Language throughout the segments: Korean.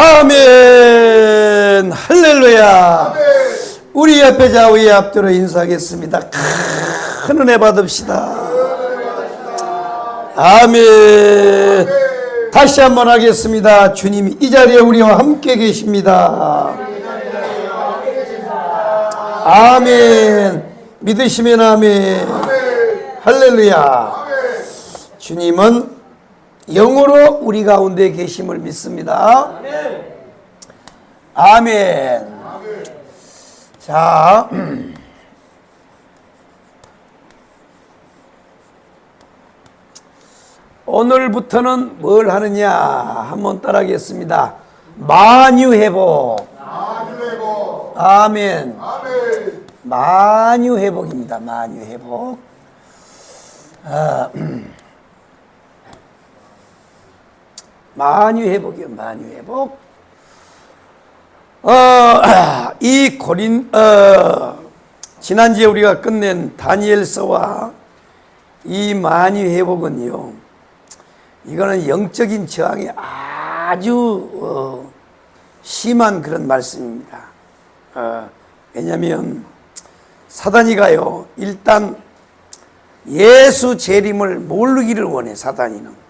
아멘. 할렐루야. 아멘. 우리 옆에 좌우에 앞뒤로 인사하겠습니다. 큰 은혜 받읍시다. 아멘. 다시 한번 하겠습니다. 주님이 이 자리에 우리와 함께 계십니다. 아멘. 믿으시면 아멘. 할렐루야. 주님은 영으로 우리 가운데 계심을 믿습니다. 아멘. 자, 오늘부터는 뭘 하느냐 한번 따라하겠습니다. 만유회복. 아멘. 만유회복입니다. 만유회복. 만유회복이요. 만유회복. 이 지난주에 우리가 끝낸 다니엘서와 이 만유회복은요, 이거는 영적인 저항이 아주 심한 그런 말씀입니다. 왜냐하면 사단이가요, 일단 예수 재림을 모르기를 원해. 사단이는.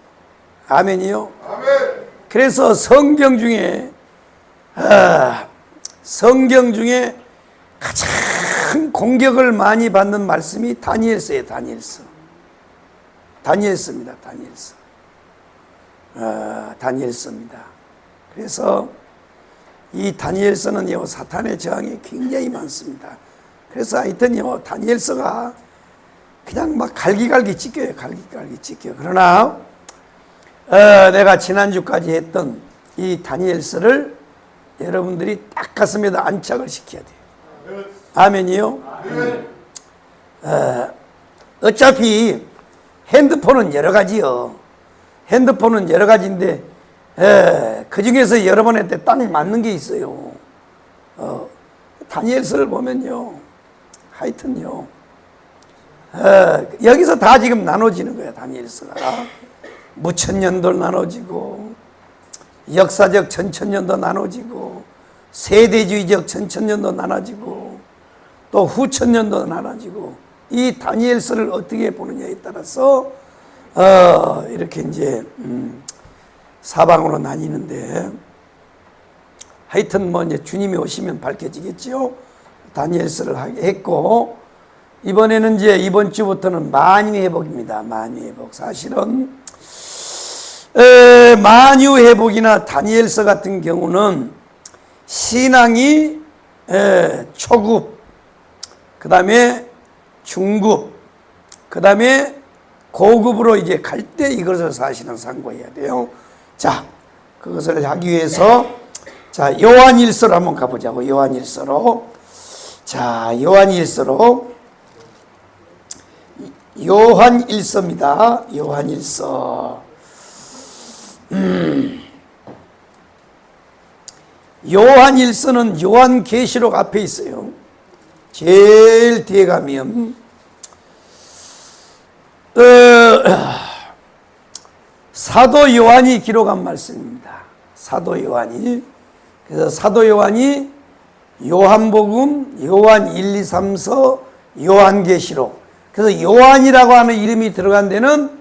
아멘이요. 아멘. 그래서 성경 중에 가장 공격을 많이 받는 말씀이 다니엘서예요. 다니엘서입니다. 다니엘서입니다. 그래서 이 다니엘서는요, 사탄의 저항이 굉장히 많습니다. 그래서 하여튼요, 다니엘서가 그냥 막 갈기갈기 찢겨요. 그러나 내가 지난주까지 했던 이 다니엘서를 여러분들이 딱 가슴에다 안착을 시켜야 돼요. 아멘이요? 어차피 핸드폰은 여러 가지요. 핸드폰은 여러 가지인데 그 중에서 여러분한테 딱 맞는 게 있어요. 다니엘서를 보면요, 하여튼요, 여기서 다 지금 나눠지는 거예요. 다니엘서가 무천년도 나눠지고, 역사적 전천년도 나눠지고, 세대주의적 전천년도 나눠지고, 또 후천년도 나눠지고, 이 다니엘서를 어떻게 보느냐에 따라서 이렇게 이제 사방으로 나뉘는데, 하여튼 뭐 이제 주님이 오시면 밝혀지겠죠. 다니엘서를 했고, 이번에는 이제 이번 주부터는 만유회복입니다. 만유회복. 사실은 만유회복이나 다니엘서 같은 경우는 신앙이 초급, 그 다음에 중급, 그 다음에 고급으로 이제 갈 때 이것을 사실은 상고해야 돼요. 자, 그것을 하기 위해서 자, 요한일서로 한번 가보자고. 요한일서로. 자, 요한일서입니다. 요한일서. 요한일서는 요한계시록 앞에 있어요. 제일 뒤에 가면 사도 요한이 기록한 말씀입니다. 사도 요한이. 그래서 사도 요한이 요한복음, 요한 1, 2, 3서, 요한계시록. 그래서 요한이라고 하는 이름이 들어간 데는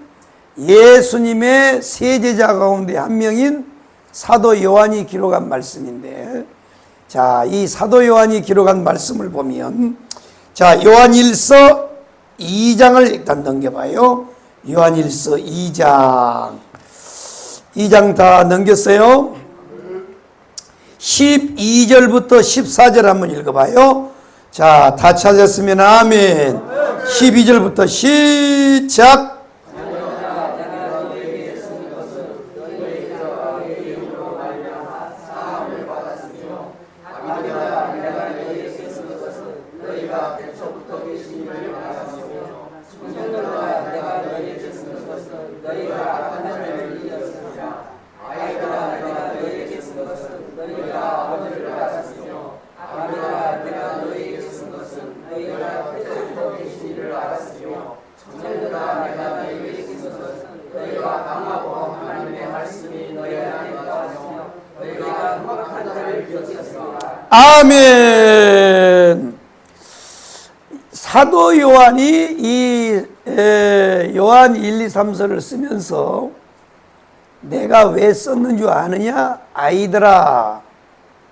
예수님의 세 제자 가운데 한 명인 사도 요한이 기록한 말씀인데, 자, 이 사도 요한이 기록한 말씀을 보면, 자, 요한일서 2장을 일단 넘겨봐요. 요한일서 2장 다 넘겼어요. 12절부터 14절 한번 읽어봐요. 자, 다 찾았으면 아멘. 12절부터 시작. 너희가 아멘. 사도 요한이 이 요한 1, 2, 3서를 쓰면서 내가 왜 썼는 줄 아느냐? 아이들아,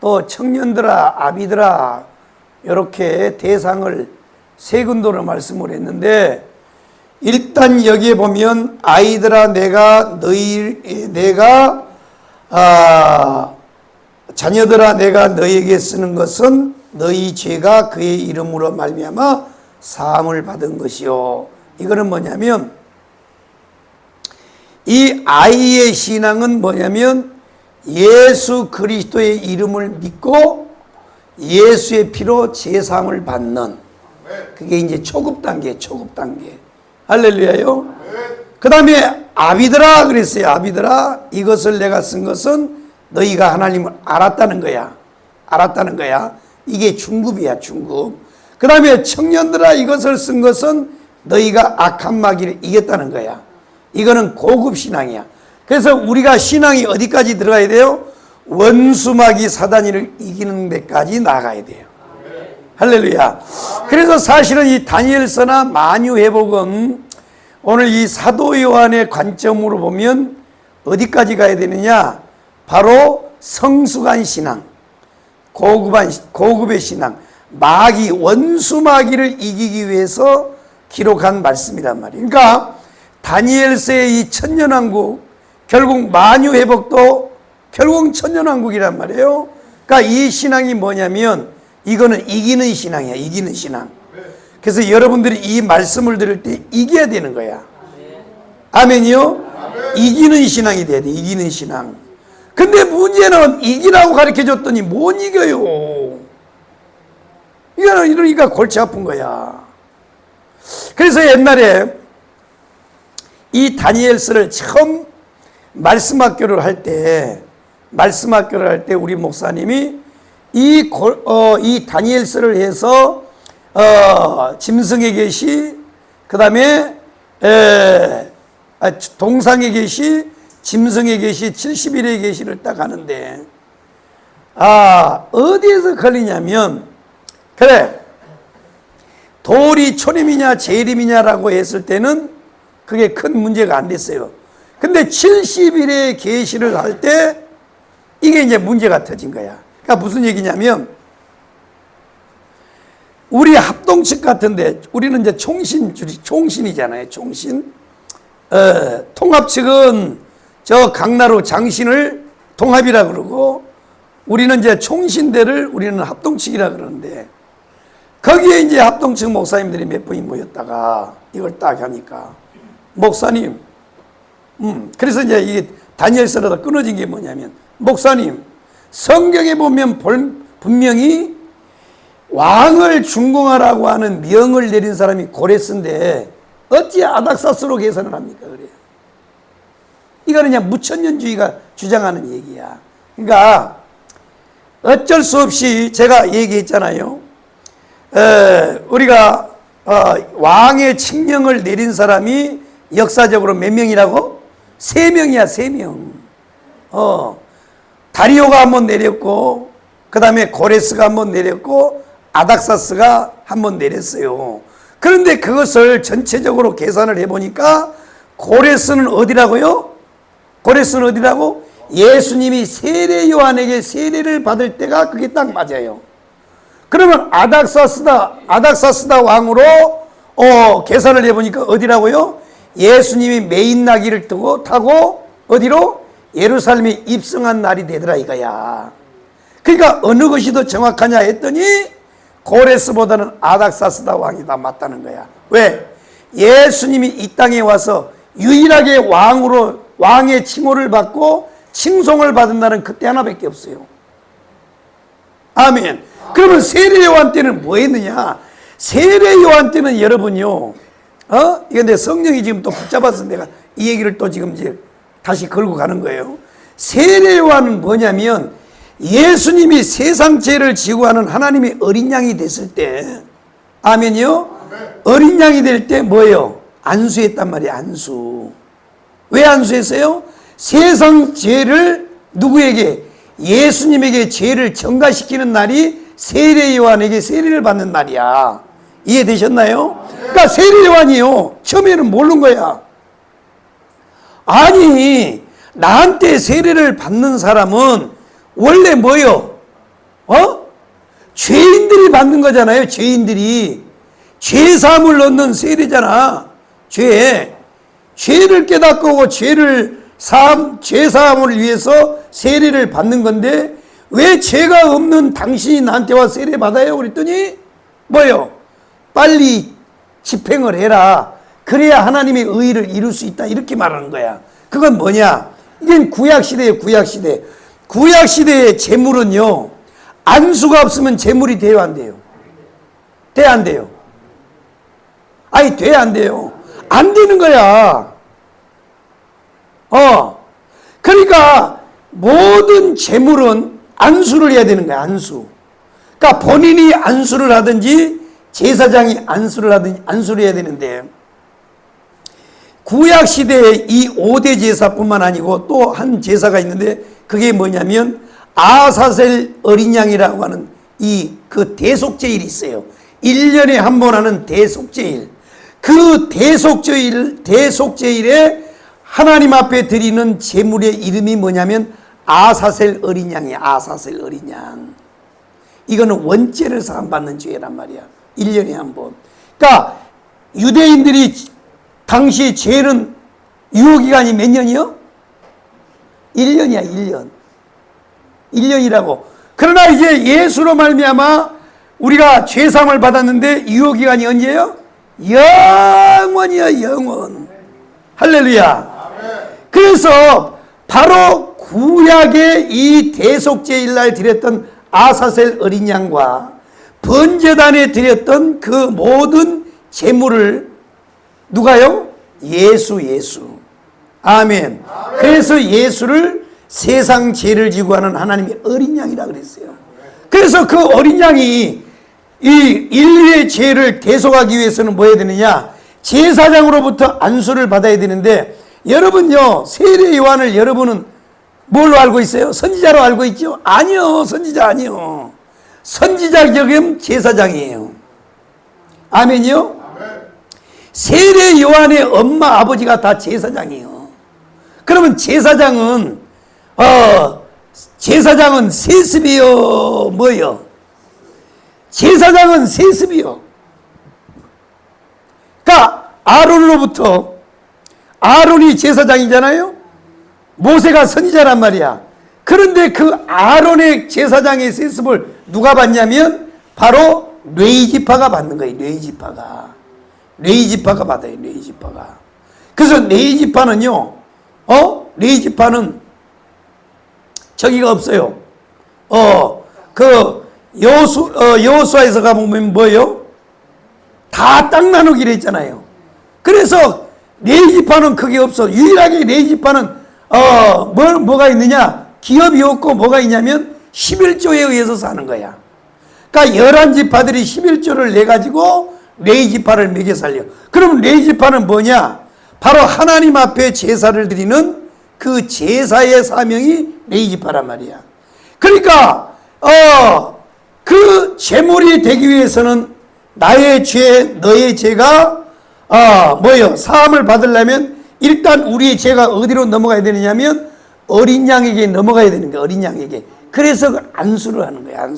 또 청년들아, 아비들아, 이렇게 대상을 세 군도로 말씀을 했는데, 일단 여기에 보면 아이들아, 자녀들아, 내가 너에게 쓰는 것은 너희 죄가 그의 이름으로 말미암아 사함을 받은 것이요. 이거는 뭐냐면, 이 아이의 신앙은 뭐냐면 예수 그리스도의 이름을 믿고 예수의 피로 제사함을 받는, 그게 이제 초급 단계. 할렐루야요. 그 다음에 아비들아 그랬어요. 아비들아, 이것을 내가 쓴 것은 너희가 하나님을 알았다는 거야. 이게 중급이야, 중급. 그 다음에 청년들아, 이것을 쓴 것은 너희가 악한 마귀를 이겼다는 거야. 이거는 고급 신앙이야. 그래서 우리가 신앙이 어디까지 들어가야 돼요? 원수 마귀 사단이를 이기는 데까지 나가야 돼요. 할렐루야. 그래서 사실은 이 다니엘서나 만유회복은 오늘 이 사도 요한의 관점으로 보면 어디까지 가야 되느냐? 바로 성숙한 신앙, 고급의 신앙, 마귀, 원수 마귀를 이기기 위해서 기록한 말씀이란 말이에요. 그러니까 다니엘서의 이 천년왕국, 결국 만유회복도 결국 천년왕국이란 말이에요. 그러니까 이 신앙이 뭐냐면 이거는 이기는 신앙이야. 이기는 신앙. 그래서 여러분들이 이 말씀을 들을 때 이겨야 되는 거야. 아멘이요? 이기는 신앙이 돼야 돼. 이기는 신앙. 근데 문제는 이기라고 가르쳐줬더니 못 이겨요. 이러니까 골치 아픈 거야. 그래서 옛날에 이 다니엘서를 처음 말씀학교를 할 때 우리 목사님이 이 다니엘서를 해서 짐승의 계시, 그 다음에 동상의 계시, 짐승의 계시, 70일의 계시를 딱 하는데, 어디에서 걸리냐면, 그래, 돌이 초림이냐 재림이냐라고 했을 때는 그게 큰 문제가 안 됐어요. 근데 70일의 계시를 할 때 이게 이제 문제가 터진 거야. 그러니까 무슨 얘기냐면, 우리 합동측 같은데 우리는 이제 총신이잖아요. 총신. 통합측은 저 강나루 장신을 통합이라 그러고, 우리는 이제 총신대를 우리는 합동측이라 그러는데, 거기에 이제 합동측 목사님들이 몇 분이 모였다가 이걸 딱 하니까, 목사님, 그래서 이제 이게 다니엘서라도 끊어진 게 뭐냐면, 목사님, 성경에 보면 분명히 왕을 준공하라고 하는 명을 내린 사람이 고레스인데 어찌 아닥사스로 계산을 합니까? 그래요. 이거는 그냥 무천년주의가 주장하는 얘기야. 그러니까 어쩔 수 없이 제가 얘기했잖아요. 우리가 왕의 칙령을 내린 사람이 역사적으로 몇 명이라고? 3명이야, 3명. 다리오가 한번 내렸고, 그 다음에 고레스가 한번 내렸고, 아닥사스가 한번 내렸어요. 그런데 그것을 전체적으로 계산을 해보니까 고레스는 어디라고요? 고레스는 어디라고? 예수님이 세례 요한에게 세례를 받을 때가 그게 딱 맞아요. 그러면 아닥사스다 왕으로 계산을 해보니까 어디라고요? 예수님이 메인 나귀를 타고 어디로? 예루살렘에 입성한 날이 되더라 이거야. 그러니까 어느 것이 더 정확하냐 했더니 고레스보다는 아닥사스다 왕이 다 맞다는 거야. 왜? 예수님이 이 땅에 와서 유일하게 왕의 칭호를 받고 칭송을 받은 날은 그때 하나밖에 없어요. 아멘. 그러면 세례 요한 때는 뭐 했느냐? 세례 요한 때는 여러분요, 이거 내 성령이 지금 또 붙잡아서 내가 이 얘기를 또 지금 이제 다시 걸고 가는 거예요. 세례 요한은 뭐냐면 예수님이 세상 죄를 지고 하는 하나님의 어린 양이 됐을 때, 아멘이요? 어린 양이 될 때 뭐예요? 안수했단 말이에요. 안수. 왜 안수했어요? 세상 죄를 누구에게? 예수님에게 죄를 전가시키는 날이 세례 요한에게 세례를 받는 날이야. 이해되셨나요? 그러니까 세례 요한이요, 처음에는 모르는 거야. 아니, 나한테 세례를 받는 사람은 원래 뭐요? 죄인들이 받는 거잖아요. 죄인들이. 죄사함을 얻는 세례잖아. 죄를 깨닫고 죄사함을 위해서 세례를 받는 건데, 왜 죄가 없는 당신이 나한테 와 세례 받아요? 그랬더니 뭐요? 빨리 집행을 해라. 그래야 하나님의 의의를 이룰 수 있다. 이렇게 말하는 거야. 그건 뭐냐? 이건 구약시대예요. 구약시대. 구약시대의 제물은요, 안수가 없으면 제물이 돼요, 안 돼요? 돼요, 안 돼요? 아니, 돼요, 안 돼요? 안 되는 거야. 그러니까 모든 제물은 안수를 해야 되는 거야, 안수. 그러니까 본인이 안수를 하든지 제사장이 안수를 하든지 안수를 해야 되는데, 구약시대에 이 5대 제사뿐만 아니고 또 한 제사가 있는데, 그게 뭐냐면 아사셀 어린 양이라고 하는 그 대속제일이 있어요. 1년에 한 번 하는 대속제일. 그 대속제일에 하나님 앞에 드리는 제물의 이름이 뭐냐면 아사셀 어린 양이야. 아사셀 어린 양. 이거는 원죄를 사함받는 죄란 말이야. 1년에 한 번. 그러니까 유대인들이 당시 죄는 유효기간이 몇 년이요? 1년이야. 1년. 1년이라고. 그러나 이제 예수로 말미암아 우리가 죄사함을 받았는데 유효기간이 언제예요? 영원이야. 영원. 할렐루야. 그래서 바로 구약의 이 대속제일날 드렸던 아사셀 어린 양과 번제단에 드렸던 그 모든 제물을 누가요? 예수. 아멘. 그래서 예수를 세상 죄를 지고 하는 하나님의 어린 양이라 그랬어요. 그래서 그 어린 양이 이 인류의 죄를 대속하기 위해서는 뭐 해야 되느냐? 제사장으로부터 안수를 받아야 되는데, 여러분요, 세례 요한을 여러분은 뭘로 알고 있어요? 선지자로 알고 있죠? 아니요, 선지자 아니요. 선지자 겸 제사장이에요. 아멘이요? 세례 요한의 엄마 아버지가 다 제사장이에요. 그러면 제사장은 세습이요, 뭐요? 제사장은 세습이요. 그러니까 아론으로부터, 아론이 제사장이잖아요. 모세가 선지자란 말이야. 그런데 그 아론의 제사장의 세습을 누가 받냐면 바로 레위지파가 받는 거예요. 레위지파가 받아요. 레위지파가. 그래서 레위지파는요, 레위지파는 저기가 없어요. 여호수아에서 가보면 뭐예요? 다 땅 나누기로 했잖아요. 그래서 레위지파는 그게 없어. 유일하게 레위지파는 뭐가 있느냐? 기업이 없고 뭐가 있냐면 11조에 의해서 사는 거야. 그러니까 11지파들이 11조를 내가지고 레위지파를 먹여 살려. 그럼 레위지파는 뭐냐? 바로 하나님 앞에 제사를 드리는 그 제사의 사명이 레위지파란 말이야. 그러니까 그 제물이 되기 위해서는 나의 죄, 너의 죄가 사함을 받으려면 일단 우리의 죄가 어디로 넘어가야 되느냐면 어린 양에게 넘어가야 되는 거야. 어린 양에게. 그래서 그 안수를 하는 거야.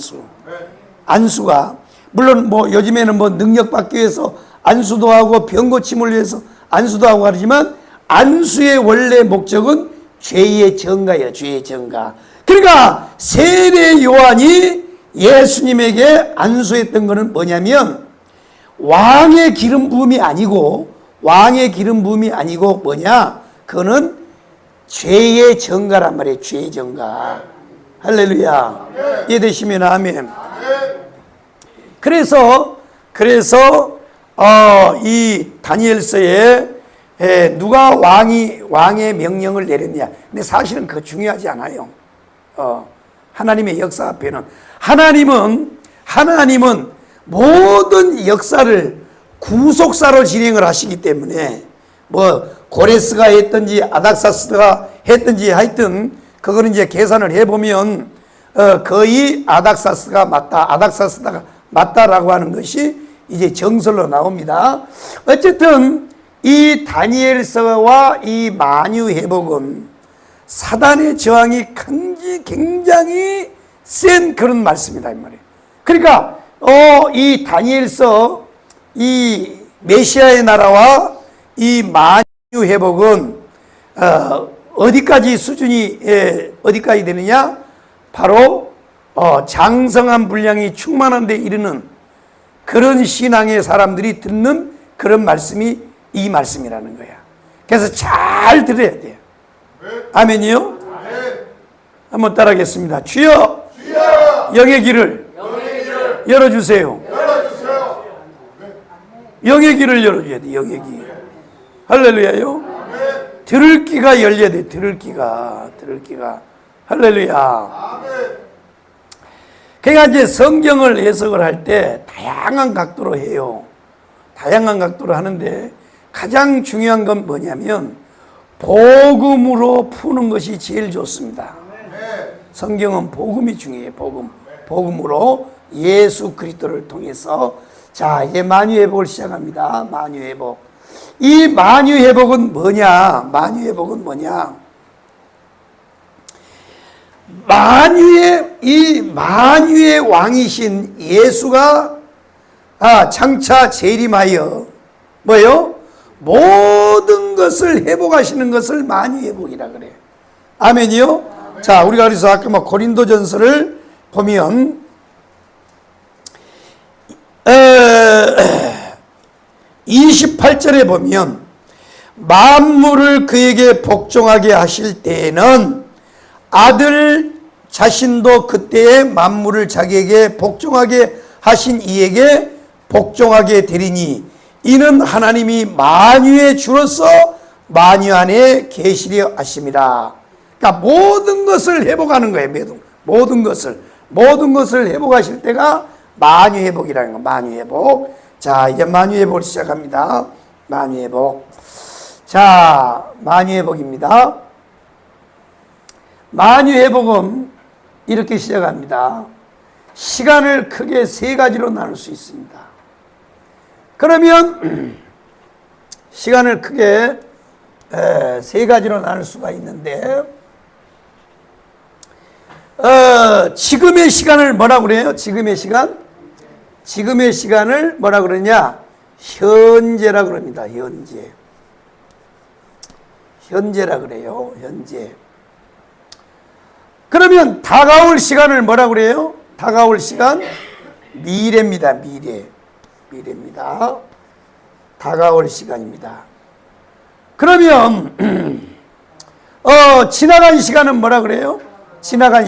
안수가 물론 요즘에는 능력 받기 위해서 안수도 하고 병 고침을 위해서 안수도 하고 하지만 안수의 원래 목적은 죄의 전가예요. 죄의 전가. 그러니까 세례 요한이 예수님에게 안수했던 것은 뭐냐면 왕의 기름 부음이 아니고 뭐냐? 그거는 죄의 전가란 말이에요. 죄의 전가. 할렐루야. 이해되시면 아멘. 그래서 이 다니엘서에 누가 왕의 명령을 내렸냐? 근데 사실은 그거 중요하지 않아요. 하나님의 역사 앞에는 하나님은 모든 역사를 구속사로 진행을 하시기 때문에 고레스가 했든지 아닥사스가 했든지 하여튼 그거는 이제 계산을 해보면 거의 아닥사스가 맞다, 아닥사스가 맞다라고 하는 것이 이제 정설로 나옵니다. 어쨌든 이 다니엘서와 이 만유회복은 사단의 저항이 굉장히 센 그런 말씀이다 이 말이에요. 그러니까 이 다니엘서 이 메시아의 나라와 이 만유회복은 어디까지 수준이 어디까지 되느냐? 바로 장성한 분량이 충만한 데 이르는 그런 신앙의 사람들이 듣는 그런 말씀이 이 말씀이라는 거야. 그래서 잘 들어야 돼요. 아멘이요? 한번 따라하겠습니다. 주여, 영의 길을 열어주세요. 영의 길을 열어줘야 돼. 영의 길. 할렐루야요. 들을 귀가 열려야 돼. 들을 귀가. 할렐루야. 그러니까 이제 성경을 해석을 할 때 다양한 각도로 해요. 다양한 각도로 하는데 가장 중요한 건 뭐냐면 복음으로 푸는 것이 제일 좋습니다. 성경은 복음이 중요해요. 복음으로 예수 그리스도를 통해서. 자, 이제 만유회복을 시작합니다. 만유회복. 이 만유회복은 뭐냐? 만유회복은 뭐냐? 만유의 왕이신 예수가 장차 재림하여 뭐요? 모든 것을 회복하시는 것을 만유회복이라 그래요. 아멘이요? 자, 우리가 그래서 아까 고린도전서를 보면 28절에 보면 만물을 그에게 복종하게 하실 때에는 아들 자신도 그때에 만물을 자기에게 복종하게 하신 이에게 복종하게 되리니 이는 하나님이 만유의 주로서 만유 안에 계시려 하심이라. 그러니까 모든 것을 회복하는 거예요. 모든 것을 회복하실 때가 만유회복이라는 거. 만유회복. 자, 이제 만유회복을 시작합니다. 만유회복. 자, 만유회복입니다. 만유회복은 이렇게 시작합니다. 시간을 크게 세 가지로 나눌 수 있습니다. 그러면 시간을 크게 세 가지로 나눌 수가 있는데 지금의 시간을 뭐라고 그래요? 지금의 시간을 뭐라고 그러냐? 현재라 그럽니다. 현재라 그래요. 현재. 그러면 다가올 시간을 뭐라고 그래요? 다가올 시간 미래입니다. 미래입니다. 다가올 시간입니다. 그러면 지나간 시간은 뭐라 그래요? 지나간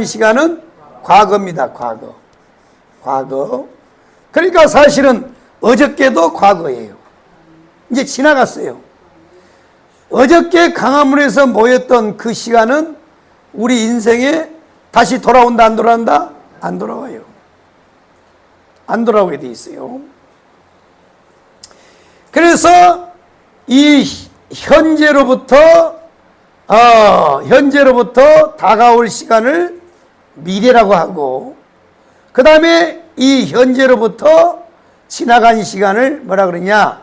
시간은 과거입니다. 과거. 그러니까 사실은 어저께도 과거예요. 이제 지나갔어요. 어저께 강화문에서 모였던 그 시간은 우리 인생에 다시 돌아온다, 안 돌아온다? 안 돌아와요. 안 돌아오게 돼 있어요. 그래서 이 현재로부터 다가올 시간을 미래라고 하고, 그 다음에 이 현재로부터 지나간 시간을 뭐라 그러냐?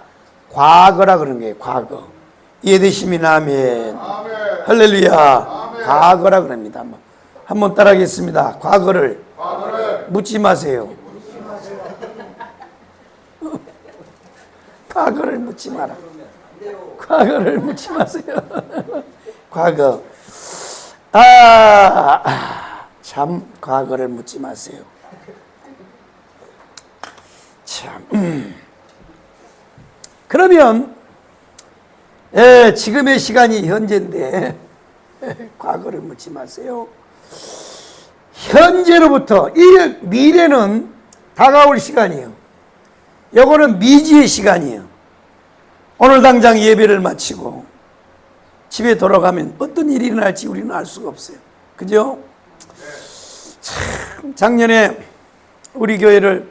과거라 그러는 거예요. 과거. 이해되시면 아멘. 할렐루야. 아멘. 과거라 그럽니다. 한번 따라하겠습니다. 과거를 묻지 마세요. 과거를 묻지 마라. 과거를 묻지 마세요. 과거. 참, 과거를 묻지 마세요. 참. 그러면 지금의 시간이 현재인데 과거를 묻지 마세요. 현재로부터 이 미래는 다가올 시간이에요. 요거는 미지의 시간이에요. 오늘 당장 예배를 마치고 집에 돌아가면 어떤 일이 일어날지 우리는 알 수가 없어요. 그죠? 참, 작년에 우리 교회를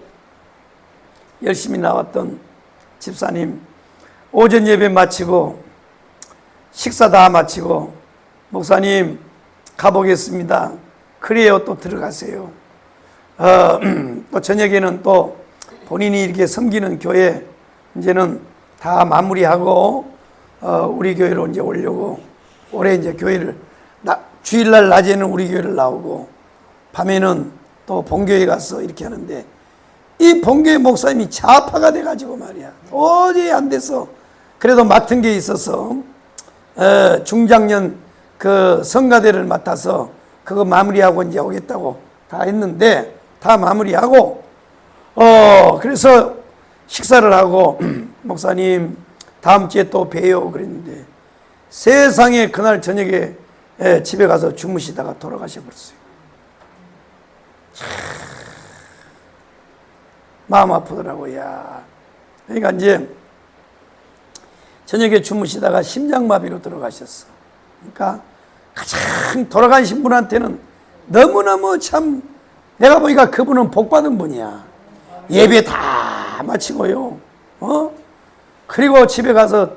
열심히 나왔던 집사님 오전 예배 마치고 식사 다 마치고 목사님 가보겠습니다. 그래요. 또 들어가세요. 또 저녁에는 또 본인이 이렇게 섬기는 교회 이제는 다 마무리하고 우리 교회로 이제 오려고, 올해 이제 교회를 주일날 낮에는 우리 교회를 나오고 밤에는 또 본교회 가서 이렇게 하는데, 이 본교회 목사님이 좌파가 돼가지고 말이야 도저히 안 돼서, 그래도 맡은 게 있어서 중장년 그 성가대를 맡아서 그거 마무리하고 이제 오겠다고 다 했는데, 다 마무리하고 그래서 식사를 하고 목사님 다음 주에 또 봬요 그랬는데, 세상에 그날 저녁에 집에 가서 주무시다가 돌아가셔 버렸어요. 마음 아프더라고요. 그러니까 이제 저녁에 주무시다가 심장마비로 들어가셨어. 그러니까 가장 돌아가신 분한테는 너무너무 참, 내가 보니까 그분은 복받은 분이야. 예배 다 마치고요. 그리고 집에 가서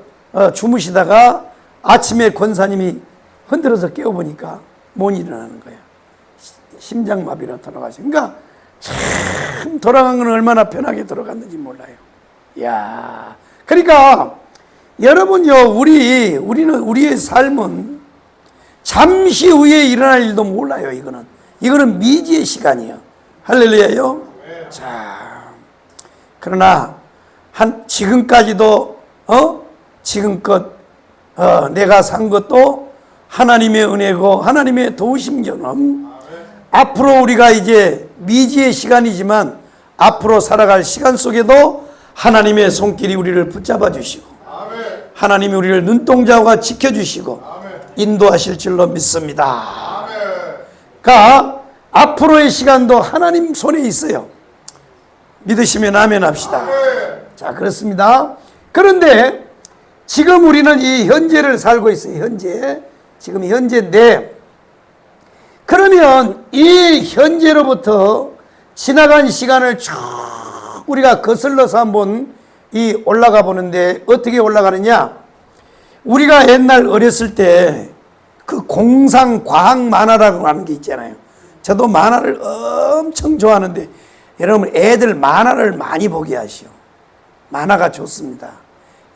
주무시다가 아침에 권사님이 흔들어서 깨워보니까 못 일어나는 거야. 심장마비로 돌아가시. 그러니까 참 돌아간 건 얼마나 편하게 돌아갔는지 몰라요. 야, 그러니까 여러분요, 우리는 우리의 삶은 잠시 후에 일어날 일도 몰라요. 이거는 미지의 시간이에요. 할렐루야요. 자, 그러나 지금까지도 지금껏 내가 산 것도 하나님의 은혜고 하나님의 도우심처럼, 앞으로 우리가 이제 미지의 시간이지만 앞으로 살아갈 시간 속에도 하나님의 손길이 우리를 붙잡아 주시고, 하나님이 우리를 눈동자와 지켜주시고 인도하실 줄로 믿습니다. 그러니까 앞으로의 시간도 하나님 손에 있어요. 믿으시면 아멘 합시다. 자, 그렇습니다. 그런데 지금 우리는 이 현재를 살고 있어요. 지금 현재인데, 그러면 이 현재로부터 지나간 시간을 쭉 우리가 거슬러서 한번 올라가 보는데, 어떻게 올라가느냐? 우리가 옛날 어렸을 때 그 공상 과학 만화라고 하는 게 있잖아요. 저도 만화를 엄청 좋아하는데, 여러분 애들 만화를 많이 보게 하시오. 만화가 좋습니다.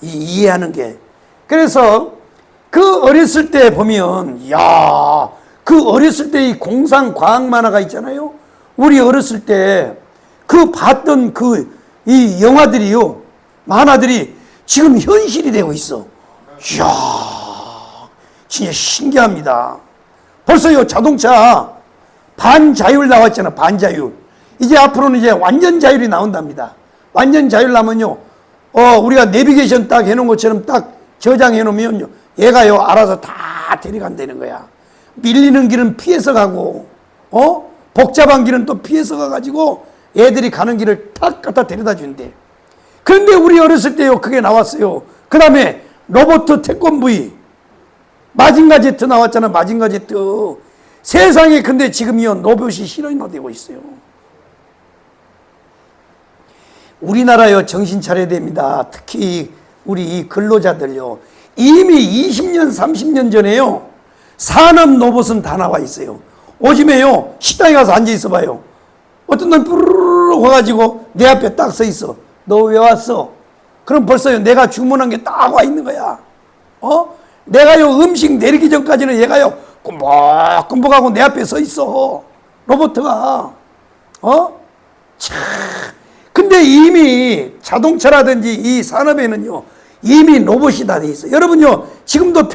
이해하는 게. 그래서 그 어렸을 때 보면, 그 어렸을 때 이 공상 과학 만화가 있잖아요. 우리 어렸을 때 그 봤던 이 영화들이요, 만화들이 지금 현실이 되고 있어. 이야, 진짜 신기합니다. 벌써요, 자동차 반자율 나왔잖아. 반자율. 이제 앞으로는 이제 완전 자율이 나온답니다. 완전 자율 나면요, 우리가 내비게이션 딱 해놓은 것처럼 딱 저장해 놓으면요, 얘가요 알아서 다 데려간다는 거야. 밀리는 길은 피해서 가고, 복잡한 길은 또 피해서 가가지고 애들이 가는 길을 탁 갖다 데려다 준대. 그런데 우리 어렸을 때요, 그게 나왔어요. 그 다음에 로버트 태권브이, 마징가 제트 나왔잖아. 마징가 제트. 세상에, 근데 지금요 로봇이 실현화되고 있어요. 우리나라요 정신 차려야 됩니다. 특히 우리 근로자들요, 이미 20년 30년 전에요 산업 로봇은 다 나와 있어요. 요즘에요 식당에 가서 앉아 있어 봐요. 어떤 놈 푸르르 와가지고 내 앞에 딱 서 있어. 너 왜 왔어? 그럼 벌써요 내가 주문한 게 딱 와 있는 거야. 내가요 음식 내리기 전까지는 얘가요 꼼박꼼박하고 내 앞에 서 있어. 로봇가. 참. 근데 이미 자동차라든지 이 산업에는요 이미 로봇이 다 돼 있어. 여러분요 지금도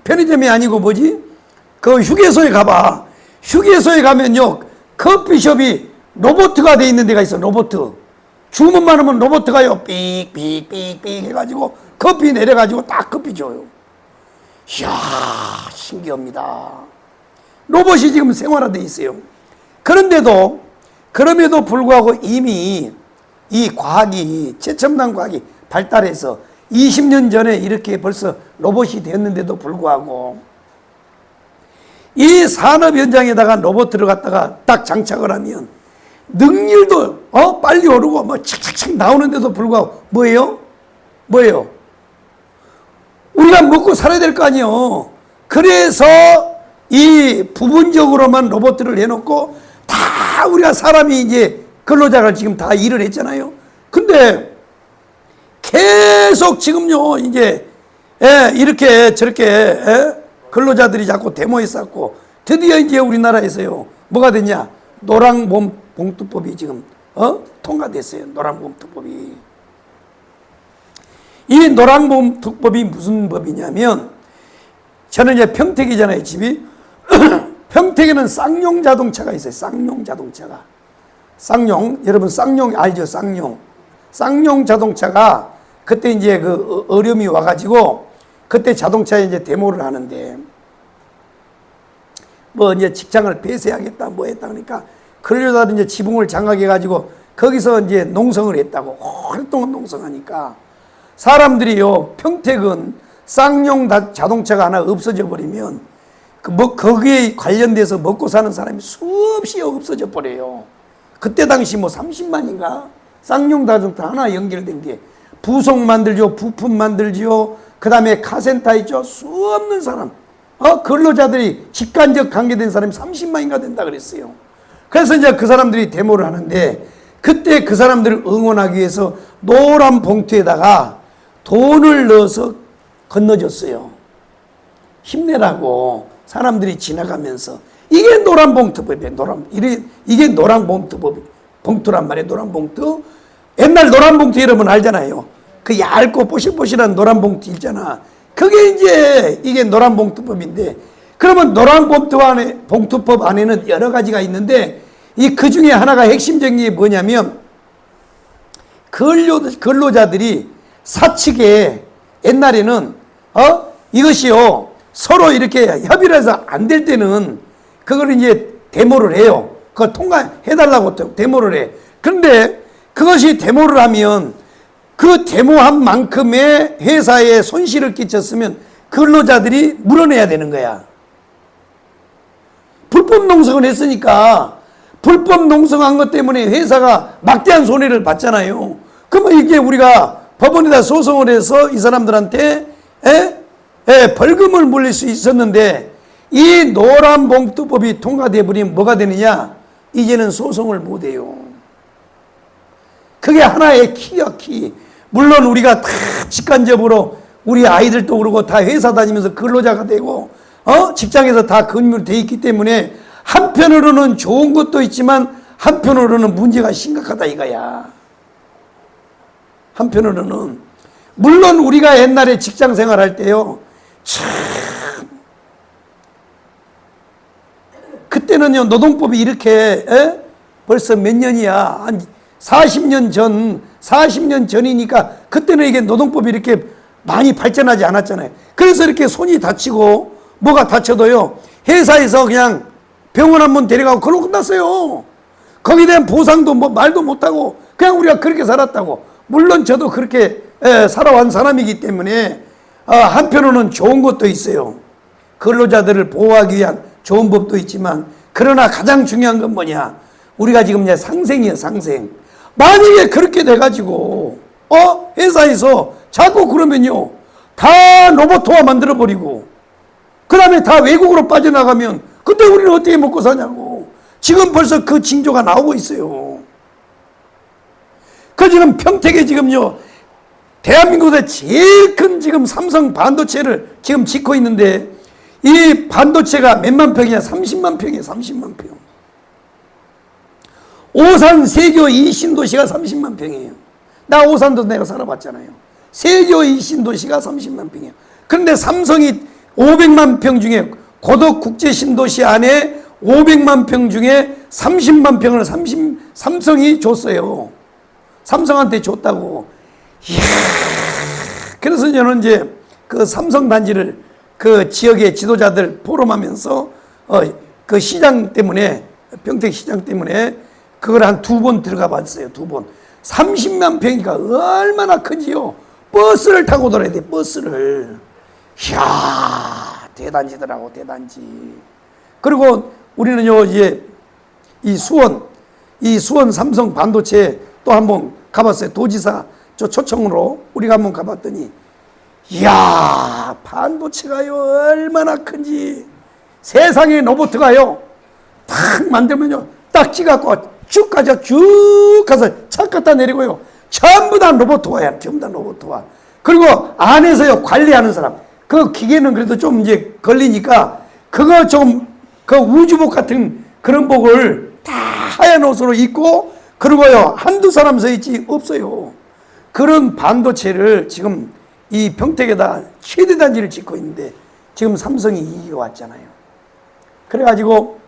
편의점이 아니고 그 휴게소에 가봐. 휴게소에 가면요 커피숍이 로봇가 돼 있는 데가 있어. 로봇. 주문만 하면 로봇가요 삑삑삑삑 해가지고 커피 내려가지고 딱 커피 줘요. 이야, 신기합니다. 로봇이 지금 생활화돼 있어요. 그럼에도 불구하고 이미 이 과학이, 최첨단 과학이 발달해서 20년 전에 이렇게 벌써 로봇이 됐는데도 불구하고 이 산업 현장에다가 로봇을 갖다가 딱 장착을 하면 능률도 빨리 오르고 뭐 착착착 나오는데도 불구하고 뭐예요? 우리가 먹고 살아야 될 거 아니에요. 그래서 이 부분적으로만 로봇을 해놓고 다 우리가 사람이 이제 근로자가 지금 다 일을 했잖아요. 근데 계속 지금요, 이제, 이렇게 저렇게, 근로자들이 자꾸 데모했었고, 드디어 이제 우리나라에서요, 뭐가 됐냐? 노란봉투법이 지금, 통과됐어요. 노란봉투법이. 이 노란봉투법이 무슨 법이냐면, 저는 이제 평택이잖아요, 집이. 평택에는 쌍용 자동차가 있어요. 쌍용 자동차가. 쌍용, 여러분 쌍용 알죠? 쌍용. 쌍용 자동차가 그때 이제 그 어려움이 와가지고 그때 자동차에 이제 데모를 하는데 뭐 이제 직장을 폐쇄하겠다 뭐 했다 그러니까 근로자들 이제 지붕을 장악해가지고 거기서 이제 농성을 했다고 오랫동안 농성하니까 사람들이요 평택은 쌍용 자동차가 하나 없어져 버리면 거기에 관련돼서 먹고 사는 사람이 수없이 없어져 버려요. 그때 당시 뭐 30만인가 쌍용 자동차 하나 연결된 게 부속 만들죠, 부품 만들죠, 그 다음에 카센터 있죠. 수없는 사람, 근로자들이 직간접 관계된 사람이 30만인가 된다 그랬어요. 그래서 이제 그 사람들이 데모를 하는데 그때 그 사람들을 응원하기 위해서 노란 봉투에다가 돈을 넣어서 건너줬어요. 힘내라고 사람들이 지나가면서 이게 노란 봉투법이에요. 이게 노란 봉투란 말이에요. 노란 봉투. 옛날 노란 봉투 여러분 알잖아요. 그 얇고 뽀실뽀실한 노란 봉투 있잖아. 그게 이제 이게 노란 봉투법인데 그러면 노란 봉투법 안에는 여러 가지가 있는데 그 중에 하나가 핵심적인 게 뭐냐면 근로자들이 사측에 옛날에는 이것이요 서로 이렇게 협의를 해서 안 될 때는 그걸 이제 데모를 해요. 그거 통과해달라고 데모를 해. 그런데 그것이 데모를 하면 그 데모한 만큼의 회사에 손실을 끼쳤으면 근로자들이 물어내야 되는 거야. 불법 농성을 했으니까 불법 농성한 것 때문에 회사가 막대한 손해를 봤잖아요. 그러면 이게 우리가 법원에다 소송을 해서 이 사람들한테 벌금을 물릴 수 있었는데 이 노란봉투법이 통과돼 버리면 뭐가 되느냐? 이제는 소송을 못 해요. 그게 하나의 키야, 키. 물론 우리가 다 직간접으로 우리 아이들도 그러고 다 회사 다니면서 근로자가 되고 직장에서 다 근무돼 있기 때문에 한편으로는 좋은 것도 있지만 한편으로는 문제가 심각하다 이거야. 한편으로는 물론 우리가 옛날에 직장 생활할 때요 참 그때는요 노동법이 이렇게 벌써 몇 년이야 한 40년 전이니까 그때는 이게 노동법이 이렇게 많이 발전하지 않았잖아요. 그래서 이렇게 손이 다치고 뭐가 다쳐도요 회사에서 그냥 병원 한번 데려가고 그걸로 끝났어요. 거기에 대한 보상도 뭐 말도 못하고 그냥 우리가 그렇게 살았다고. 물론 저도 그렇게 살아온 사람이기 때문에 한편으로는 좋은 것도 있어요. 근로자들을 보호하기 위한 좋은 법도 있지만 그러나 가장 중요한 건 뭐냐? 우리가 지금 이제 상생이에요, 상생. 만약에 그렇게 돼가지고 회사에서 자꾸 그러면요 다 로봇화 만들어버리고 그 다음에 다 외국으로 빠져나가면 그때 우리는 어떻게 먹고 사냐고. 지금 벌써 그 징조가 나오고 있어요. 그 지금 평택에 지금요 대한민국에서 제일 큰 지금 삼성 반도체를 지금 짓고 있는데 이 반도체가 몇만 평이냐? 30만 평이에요. 30만 평. 오산 세교 이 신도시가 30만 평이에요. 나 오산도 내가 살아봤잖아요. 세교 이 신도시가 30만 평이에요. 그런데 삼성이 500만 평 중에 고덕 국제 신도시 안에 500만 평 중에 30만 평을 삼성이 줬어요. 삼성한테 줬다고. 이야. 그래서 저는 이제 그 삼성 단지를 그 지역의 지도자들 포럼하면서 그 시장 때문에 평택 시장 때문에 그걸 한 2번 들어가 봤어요. 2번. 30만 평이니까 얼마나 큰지요. 버스를 타고 돌아야 돼. 버스를. 이야 대단지더라고 대단지. 그리고 우리는요 이제 이 수원 삼성 반도체 또 한번 가봤어요. 도지사 저 초청으로 우리가 한번 가봤더니 이야, 반도체가요 얼마나 큰지. 세상에 로봇가요 탁 만들면요 딱 찍어갖고 쭉 가서 쭉 가서 차 갖다 내리고요 전부 다 로봇화야. 전부 다 로봇화. 그리고 안에서요 관리하는 사람, 그 기계는 그래도 좀 이제 걸리니까 그거 좀 그 우주복 같은 그런 복을 다 하얀 옷으로 입고, 그리고요 한두 사람 서 있지 없어요. 그런 반도체를 지금 이 평택에다 최대 단지를 짓고 있는데 지금 삼성이 이기고 왔잖아요. 그래가지고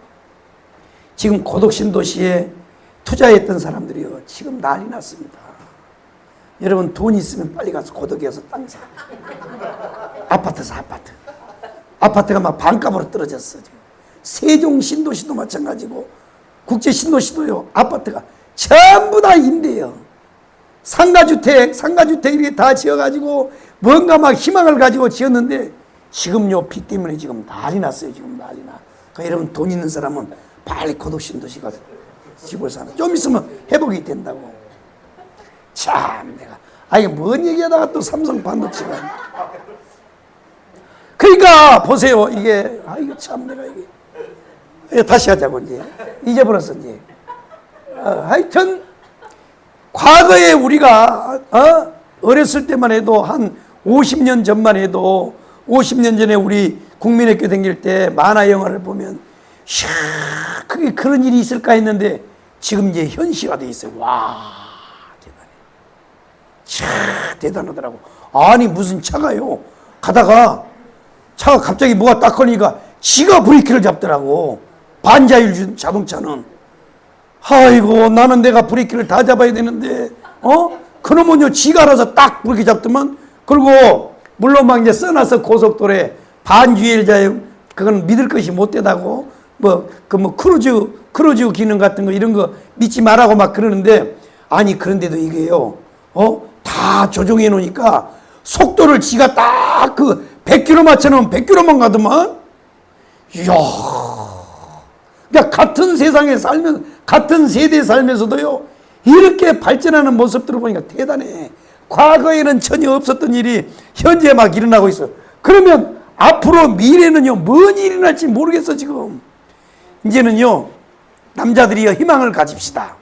지금 고덕신도시에 투자했던 사람들이요 지금 난리 났습니다. 여러분 돈 있으면 빨리 가서 고덕에서 땅 사. 아파트 사. 아파트가 막 반값으로 떨어졌어. 지금. 세종 신도시도 마찬가지고 국제 신도시도요 아파트가 전부 다 임대요. 상가주택 이렇게 다 지어가지고 뭔가 막 희망을 가지고 지었는데 지금요 비 때문에 지금 난리 났어요. 지금 난리 나. 그러니까 여러분 돈 있는 사람은 빨리 고덕신도시 가서 집을 사는. 좀 있으면 회복이 된다고. 참 내가 이게 뭔 얘기하다가 또 삼성 반도체가. 그러니까 보세요. 이게 이거 참 내가 이게 다시 하자고 이제 잊어버렸어 이제. 하여튼 과거에 우리가 어렸을 때만 해도 한 50년 전만 해도 50년 전에 우리 국민학교 다닐 때 만화 영화를 보면 그게 그런 일이 있을까 했는데 지금 이제 현실화돼 있어요. 와 대단해. 참 대단하더라고. 아니 무슨 차가요 가다가 차가 갑자기 뭐가 딱 걸리니까 지가 브레이크를 잡더라고. 반자율 자동차는. 아이고 나는 내가 브레이크를 다 잡아야 되는데 그러면요 지가 알아서 딱 브레이크 잡더만. 그리고 물론 막 이제 써놔서 고속도로에 반주행자유 그건 믿을 것이 못 되다고 크루즈 기능 같은 거 이런 거 믿지 말라고 막 그러는데, 아니 그런데도 이게요 다 조정해 놓으니까 속도를 지가 딱 그 100km 맞춰놓으면 100km만 가더만. 이야, 그러니까 같은 세상에 살면 같은 세대에 살면서도요 이렇게 발전하는 모습들을 보니까 대단해. 과거에는 전혀 없었던 일이 현재 막 일어나고 있어. 그러면 앞으로 미래는요 뭔 일이 날지 모르겠어. 지금 이제는요 남자들이요 희망을 가집시다.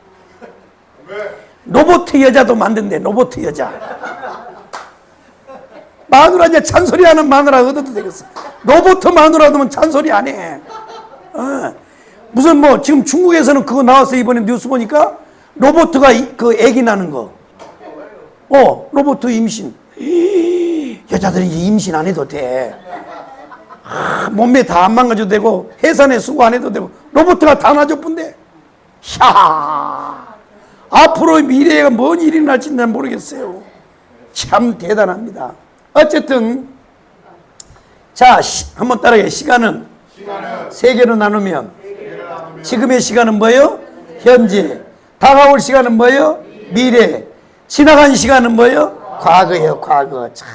로봇 여자도 만든대. 로봇 여자. 마누라 이제 잔소리하는 마누라 얻어도 되겠어. 로봇 마누라 면 잔소리 안 해. 무슨 뭐 지금 중국에서는 그거 나와서 이번에 뉴스 보니까 로봇가 그 애기 나는 거. 로봇 임신. 여자들은 이제 임신 안 해도 돼. 몸매 다 안 망가져도 되고 해산에 수고 안 해도 되고 로봇가 다 놔줘뿐데. 앞으로 미래가 뭔 일이 날지 난 모르겠어요. 참 대단합니다. 어쨌든 자 한번 따라해. 시간은 세 개로 나누면 지금의 시간은 뭐예요? 현재. 다가올 시간은 뭐예요? 미래. 지나간 시간은 뭐예요? 과거예요. 과거. 참.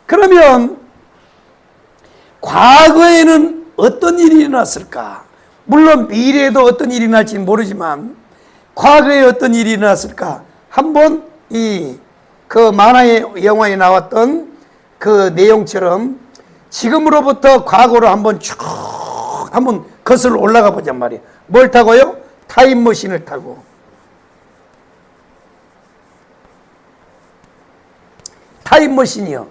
그러면 과거에는 어떤 일이 일어났을까? 물론 미래에도 어떤 일이 날지는 모르지만 과거에 어떤 일이 일어났을까? 한번 그 만화의 영화에 나왔던 그 내용처럼 지금으로부터 과거로 한번 쭉 한번 거슬러 올라가 보잔 말이에요. 뭘 타고요? 타임머신을 타고. 타임머신이요.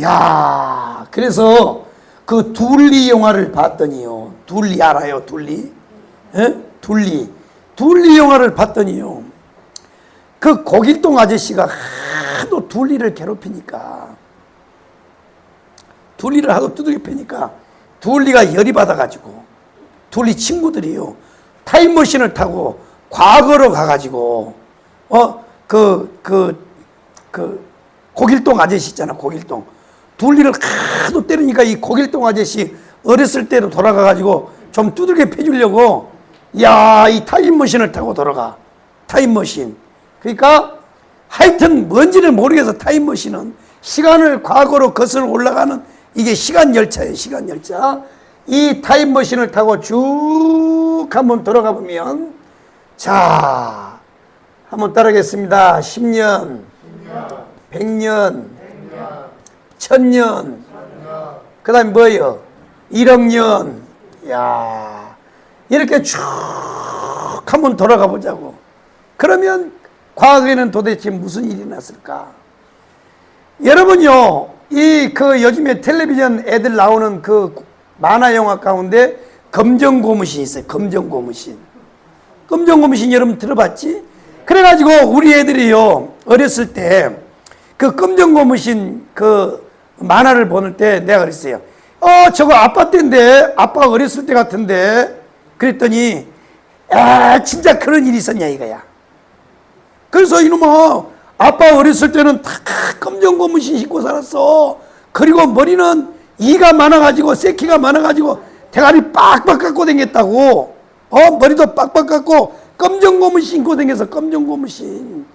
야, 그래서 그 둘리 영화를 봤더니요. 둘리 알아요? 둘리? 예? 둘리 영화를 봤더니요. 그 고길동 아저씨가 하도 둘리를 괴롭히니까, 둘리를 하도 두들겨 패니까 둘리가 열이 받아가지고 둘리 친구들이요 타임머신을 타고 과거로 가가지고 고길동 아저씨 있잖아. 고길동 둘리를 하도 때리니까 이 고길동 아저씨 어렸을 때로 돌아가가지고 좀 두들겨 패주려고 야, 이 타임머신을 타고 돌아가. 타임머신. 그러니까 하여튼 뭔지는 모르겠어. 타임머신은 시간을 과거로 거슬러 올라가는 이게 시간열차예요. 시간열차. 이 타임머신을 타고 쭉 한번 돌아가 보면, 자 한번 따라하겠습니다. 10년 100년 1000년. 그 다음에 뭐예요? 1억 년. 야, 이렇게 쭉 한번 돌아가 보자고. 그러면 과거에는 도대체 무슨 일이 났을까? 여러분요, 요즘에 텔레비전 애들 나오는 그 만화 영화 가운데 검정고무신 있어요. 검정고무신. 검정고무신 여러분 들어봤지? 그래가지고 우리 애들이요, 어렸을 때 그 검정고무신 그 만화를 보는 때 내가 그랬어요. 저거 아빠 때인데, 아빠가 어렸을 때 같은데. 그랬더니, 진짜 그런 일이 있었냐 이거야. 그래서 이놈아, 아빠 어렸을 때는 다 검정고무신 신고 살았어. 그리고 머리는 이가 많아가지고, 새끼가 많아가지고, 대가리 빡빡 깎고 다녔다고. 머리도 빡빡 깎고, 검정고무신 신고 다녀서 검정고무신.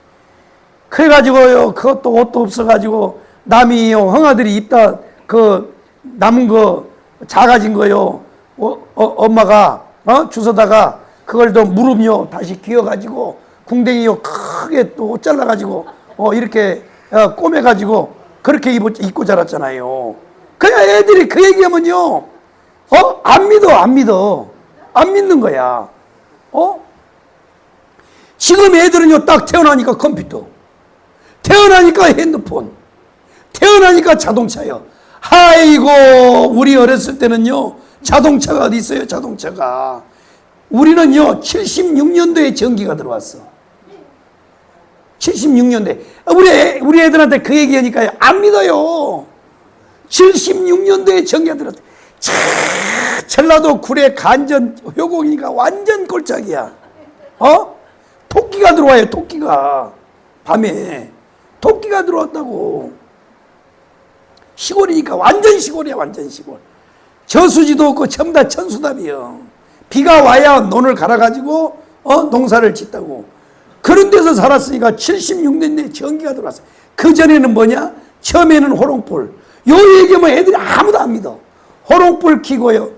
그래가지고요, 그것도 옷도 없어가지고, 남이 형아들이 입다, 남은 거, 작아진 거요. 엄마가, 주워다가, 그걸 또 무릎요, 다시 끼워가지고, 궁뎅이요, 크게 또 옷 잘라가지고, 이렇게, 꼬매가지고, 그렇게 입고 자랐잖아요. 그냥 애들이 그 얘기하면요, 안 믿어, 안 믿어. 안 믿는 거야. 지금 애들은요, 딱 태어나니까 컴퓨터. 태어나니까 핸드폰. 태어나니까 자동차요. 아이고, 우리 어렸을 때는요, 자동차가 어디 있어요, 자동차가. 우리는요, 76년도에 전기가 들어왔어. 76년도에. 우리 애들한테 그 얘기하니까 안 믿어요. 76년도에 전기가 들어왔어. 전라도 구례 간전 효곡이니까 완전 꼴짝이야. 토끼가 들어와요, 토끼가. 밤에. 토끼가 들어왔다고. 시골이니까 완전 시골이야, 완전 시골. 저수지도 없고 전부 다 천수답이요. 비가 와야 논을 갈아가지고 농사를 짓다고. 그런 데서 살았으니까 76년도에 전기가 들어왔어요. 그 전에는 뭐냐? 처음에는 호롱불. 요 얘기하면 애들이 아무도 안 믿어. 호롱불 켜고요.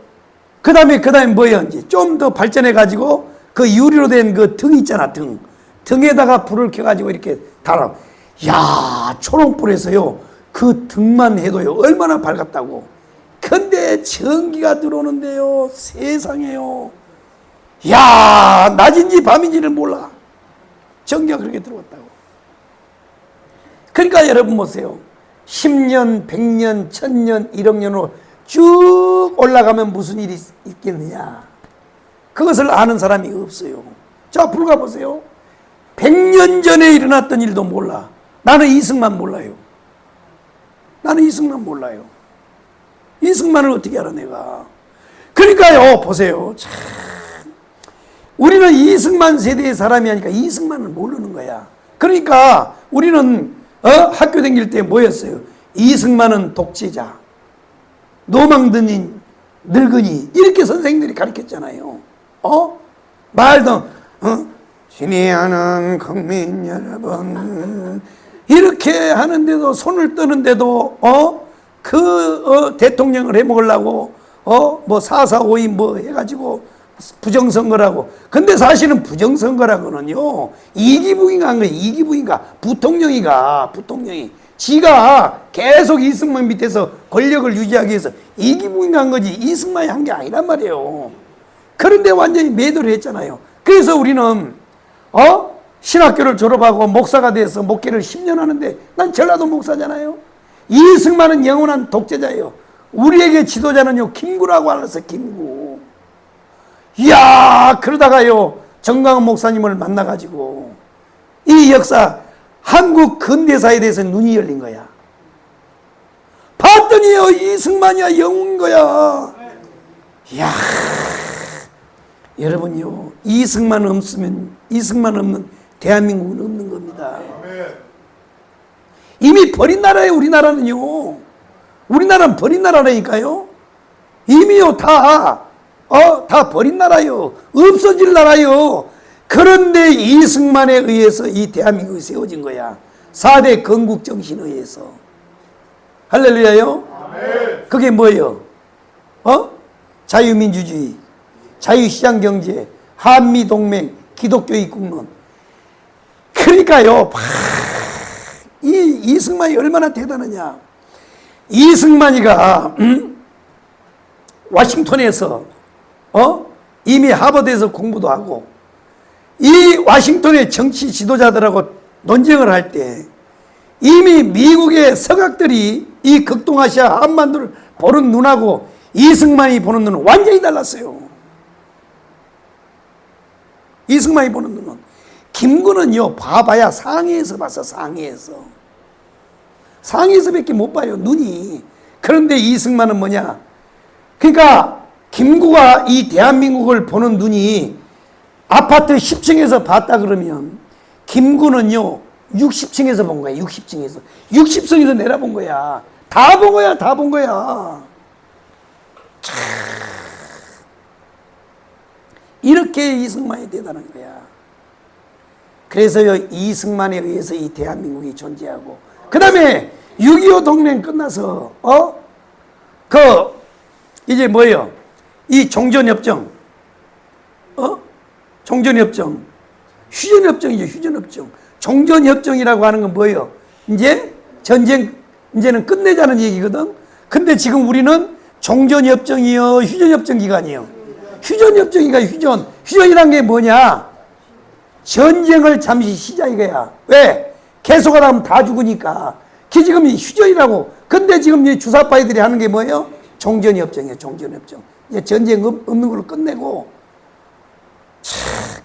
그 다음에 뭐예요? 이제 좀 더 발전해가지고 그 유리로 된 그 등 있잖아, 등. 등에다가 불을 켜가지고 이렇게 달아. 야, 초롱불에서요, 그 등만 해도요, 얼마나 밝았다고. 근데 전기가 들어오는데요, 세상에요. 야, 낮인지 밤인지를 몰라. 전기가 그렇게 들어왔다고. 그러니까 여러분 보세요. 10년, 100년, 1000년, 1억 년으로 쭉 올라가면 무슨 일이 있겠느냐. 그것을 아는 사람이 없어요. 자, 불과 보세요. 100년 전에 일어났던 일도 몰라. 나는 이승만 몰라요. 나는 이승만 몰라요. 이승만을 어떻게 알아, 내가. 그러니까요, 보세요. 참. 우리는 이승만 세대의 사람이 아니까 이승만을 모르는 거야. 그러니까 우리는 학교 다닐 때 뭐였어요? 이승만은 독재자, 노망드닌 늙은이, 이렇게 선생님들이 가르쳤잖아요. 말도 신의하는 국민 여러분, 이렇게 하는데도, 손을 뜨는데도 대통령을 해먹으려고 뭐 4.4.5인 뭐 해가지고 부정선거라고. 근데 사실은 부정선거라고는요, 이기부인가 한 거예요. 이기부인가. 부통령이 지가 계속 이승만 밑에서 권력을 유지하기 위해서 이기부인가 한 거지, 이승만이 한 게 아니란 말이에요. 그런데 완전히 매도를 했잖아요. 그래서 우리는 신학교를 졸업하고 목사가 돼서 목회를 10년 하는데, 난 전라도 목사잖아요. 이승만은 영원한 독재자예요. 우리에게 지도자는요, 김구라고 알았어요. 김구. 이야, 그러다가요, 정광훈 목사님을 만나가지고 이 역사, 한국 근대사에 대해서 눈이 열린 거야. 봤더니요, 이승만이야, 영웅인 거야. 이야, 여러분요, 이승만 없는 대한민국은 없는 겁니다. 이미 버린 나라예요, 우리나라는요. 우리나라는 버린 나라라니까요. 이미요, 다 버린 나라요. 없어질 나라요. 그런데 이승만에 의해서 이 대한민국이 세워진 거야. 4대 건국 정신에 의해서. 할렐루야요. 그게 뭐예요? 자유민주주의, 자유시장경제, 한미동맹, 기독교 입국론. 그러니까요, 이 이승만이 얼마나 대단하냐. 이승만이가 워싱턴에서 이미 하버드에서 공부도 하고 이 워싱턴의 정치 지도자들하고 논쟁을 할 때 이미 미국의 서각들이 이 극동아시아 한반도를 보는 눈하고 이승만이 보는 눈은 완전히 달랐어요. 이승만이 보는 눈은. 김구는요, 봐봐야 상해에서 봤어, 상해에서. 상해에서밖에 못 봐요, 눈이. 그런데 이승만은 뭐냐? 그러니까 김구가 이 대한민국을 보는 눈이 아파트 10층에서 봤다 그러면 김구는요 60층에서 본 거야. 60층에서 60층에서 내려본 거야. 다 본 거야. 다 본 거야. 참. 이렇게 이승만이 대단한 거야. 그래서요 이승만에 의해서 이 대한민국이 존재하고 그 다음에 6.25 동맹 끝나서 이제 뭐예요? 이 종전협정 종전협정 휴전협정이죠. 휴전협정. 종전협정이라고 하는 건 뭐예요? 이제 전쟁 이제는 끝내자는 얘기거든. 근데 지금 우리는 종전협정이요 휴전협정 기간이요. 휴전협정이가 휴전이란 게 뭐냐? 전쟁을 잠시 쉬자 이거야. 왜? 계속하다 보면 다 죽으니까. 그게 지금 휴전이라고. 근데 지금 이 주사파이들이 하는 게 뭐예요? 종전협정이에요. 종전협정. 이제 전쟁 없는 걸로 끝내고.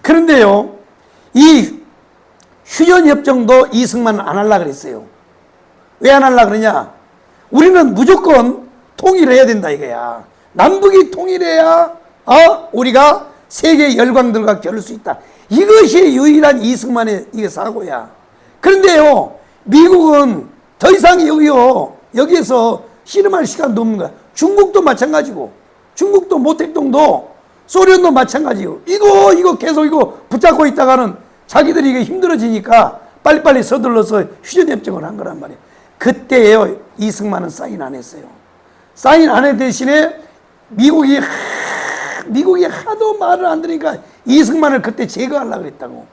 그런데요, 이 휴전협정도 이승만은 안 하려고 그랬어요. 왜 안 하려고 그러냐? 우리는 무조건 통일해야 된다 이거야. 남북이 통일해야 우리가 세계 열강들과 겨룰 수 있다. 이것이 유일한 이승만의 이게 사고야. 그런데요, 미국은 더 이상 여기에서 씨름할 시간도 없는 거야. 중국도 마찬가지고, 중국도 모택동도 소련도 마찬가지고, 이거 계속 붙잡고 있다가는 자기들이 이게 힘들어지니까 빨리빨리 서둘러서 휴전협정을 한 거란 말이에요. 그때요, 이승만은 사인 안 했어요. 사인 안 한 대신에 미국이 하도 말을 안 들으니까 이승만을 그때 제거하려고 그랬다고.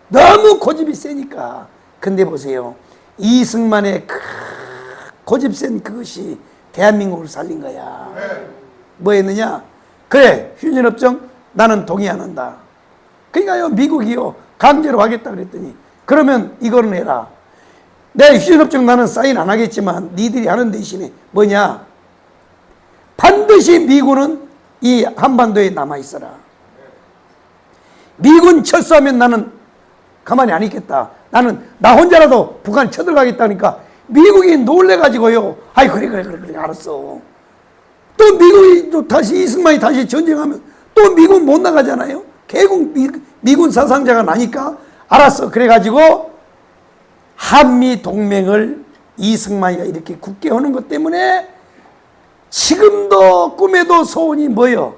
너무 고집이 세니까. 근데 보세요. 이승만의 고집 센 그것이 대한민국을 살린 거야. 뭐 했느냐? 그래, 휴전협정 나는 동의 안 한다. 그러니까요, 미국이요, 강제로 하겠다 그랬더니, 그러면 이거는 해라. 내 휴전협정 나는 사인 안 하겠지만, 니들이 하는 대신에 뭐냐? 반드시 미군은 이 한반도에 남아있어라. 미군 철수하면 나는 가만히 안 있겠다. 나 혼자라도 북한 쳐들어가겠다니까 미국이 놀래가지고요. 아이, 그래, 알았어. 또 미국이 또 다시 이승만이 다시 전쟁하면 또 미군 못 나가잖아요. 결국 미군 사상자가 나니까 알았어. 그래가지고 한미 동맹을 이승만이가 이렇게 굳게 하는 것 때문에 지금도 꿈에도 소원이 뭐요?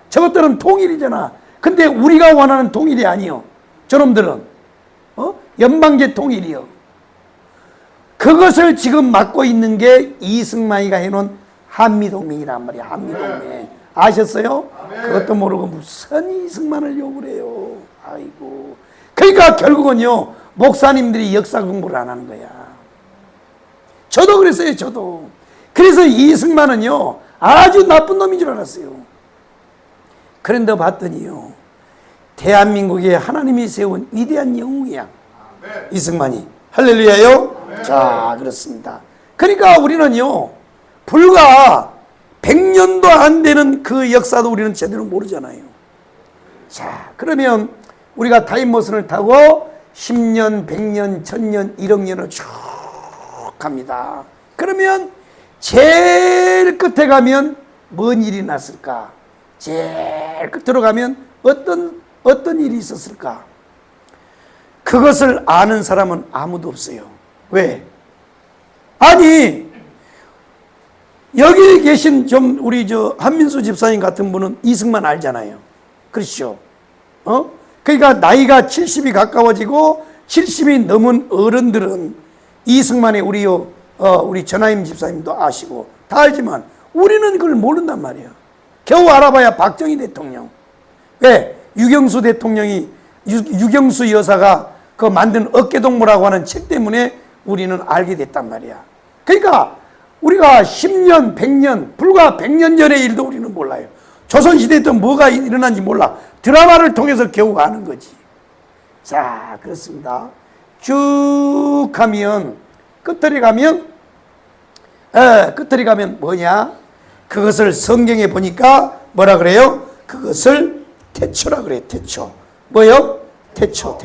저것들은 통일이잖아. 근데 우리가 원하는 통일이 아니요. 저놈들은 연방제 통일이요. 그것을 지금 맡고 있는 게 이승만이가 해놓은 한미동맹이란 말이야. 한미동맹. 아셨어요? 그것도 모르고 무슨 이승만을 욕을 해요. 아이고. 그러니까 결국은요, 목사님들이 역사 공부를 안 하는 거야. 저도 그랬어요. 저도. 그래서 이승만은요, 아주 나쁜 놈인 줄 알았어요. 그런데 봤더니요, 대한민국에 하나님이 세운 위대한 영웅이야. 이승만이. 할렐루야요? 자, 그렇습니다. 그러니까 우리는요, 불과 100년도 안 되는 그 역사도 우리는 제대로 모르잖아요. 자, 그러면 우리가 타임머신을 타고 10년, 100년, 1000년, 1억 년을 쭉 갑니다. 그러면 제일 끝에 가면 뭔 일이 났을까? 제일 끝으로 가면 어떤 일이 있었을까? 그것을 아는 사람은 아무도 없어요. 왜? 아니, 여기 계신 우리 한민수 집사님 같은 분은 이승만 알잖아요. 그렇죠? 그러니까 나이가 70이 가까워지고 70이 넘은 어른들은 이승만의 우리 전하임 집사님도 아시고 다 알지만 우리는 그걸 모른단 말이에요. 겨우 알아봐야 박정희 대통령. 왜? 유경수 대통령이, 유경수 여사가 만든 어깨동무라고 하는 책 때문에 우리는 알게 됐단 말이야. 그러니까 우리가 10년, 100년, 불과 100년 전의 일도 우리는 몰라요. 조선시대 때 뭐가 일어난지 몰라. 드라마를 통해서 겨우 아는 거지. 자, 그렇습니다. 쭉 가면, 끝들이 가면 뭐냐? 그것을 성경에 보니까 뭐라 그래요? 그것을 태초라 그래, 태초. 뭐요? 태초.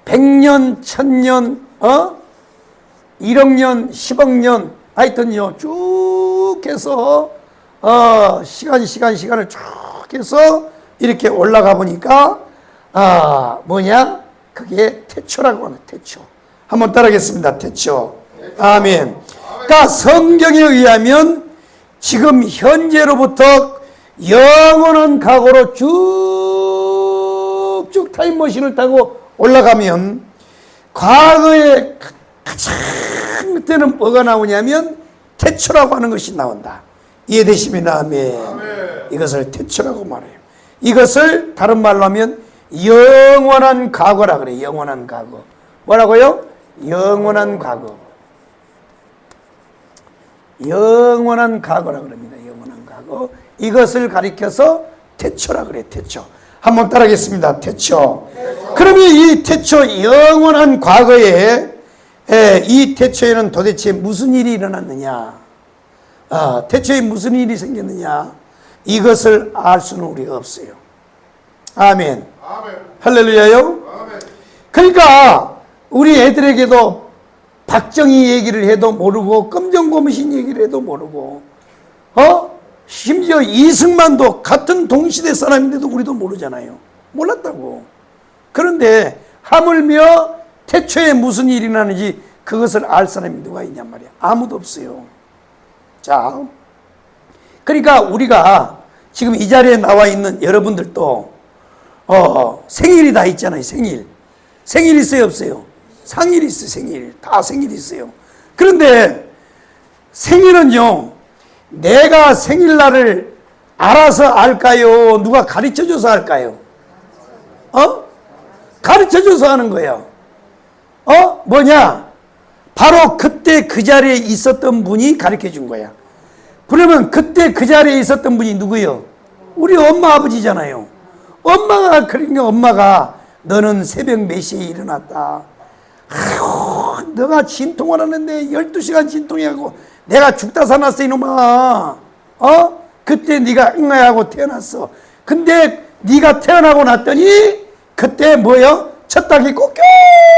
100년, 1000년, 1억 년, 10억 년, 하여튼요, 쭉 해서, 시간을 쭉 해서 이렇게 올라가 보니까, 뭐냐? 그게 태초라고 하는 태초. 한번 따라하겠습니다. 태초. 아멘. 그러니까 성경에 의하면 지금 현재로부터 영원한 과거로 쭉쭉 타임머신을 타고 올라가면 과거에 가장 그때는 뭐가 나오냐면 태초라고 하는 것이 나온다. 이해되시면 아멘. 이것을 태초라고 말해요. 이것을 다른 말로 하면 영원한 과거라 그래. 영원한 과거. 뭐라고요? 영원한 과거. 영원한 과거라 그럽니다. 영원한 과거. 이것을 가리켜서 태초라 그래. 태초. 한번 따라하겠습니다. 태초. 그러면 이 태초, 영원한 과거에 이 태초에는 도대체 무슨 일이 일어났느냐? 태초에 무슨 일이 생겼느냐? 이것을 알 수는 우리가 없어요. 아멘. 할렐루야요. 아멘. 그러니까 우리 애들에게도 박정희 얘기를 해도 모르고 금정고무신 얘기를 해도 모르고 심지어 이승만도 같은 동시대 사람인데도 우리도 모르잖아요. 몰랐다고. 그런데 하물며 태초에 무슨 일이 나는지 그것을 알 사람이 누가 있냔 말이야. 아무도 없어요. 자, 그러니까 우리가 지금 이 자리에 나와 있는 여러분들도 생일이 다 있잖아요. 생일 있어요, 없어요? 상일 있어요. 생일 다 생일이 있어요. 그런데 생일은요, 내가 생일날을 알아서 알까요? 누가 가르쳐줘서 알까요? 가르쳐줘서 하는 거예요. 뭐냐? 바로 그때 그 자리에 있었던 분이 가르쳐준 거야. 그러면 그때 그 자리에 있었던 분이 누구예요? 우리 엄마 아버지잖아요. 엄마가, 그러니까 엄마가 너는 새벽 몇 시에 일어났다. 아이고, 너가 진통을 하는데 12시간 진통해하고 내가 죽다 살았어 이놈아. 그때 네가 응아하고 태어났어. 근데 네가 태어나고 났더니 그때 뭐요? 첫 닭이 꼬껴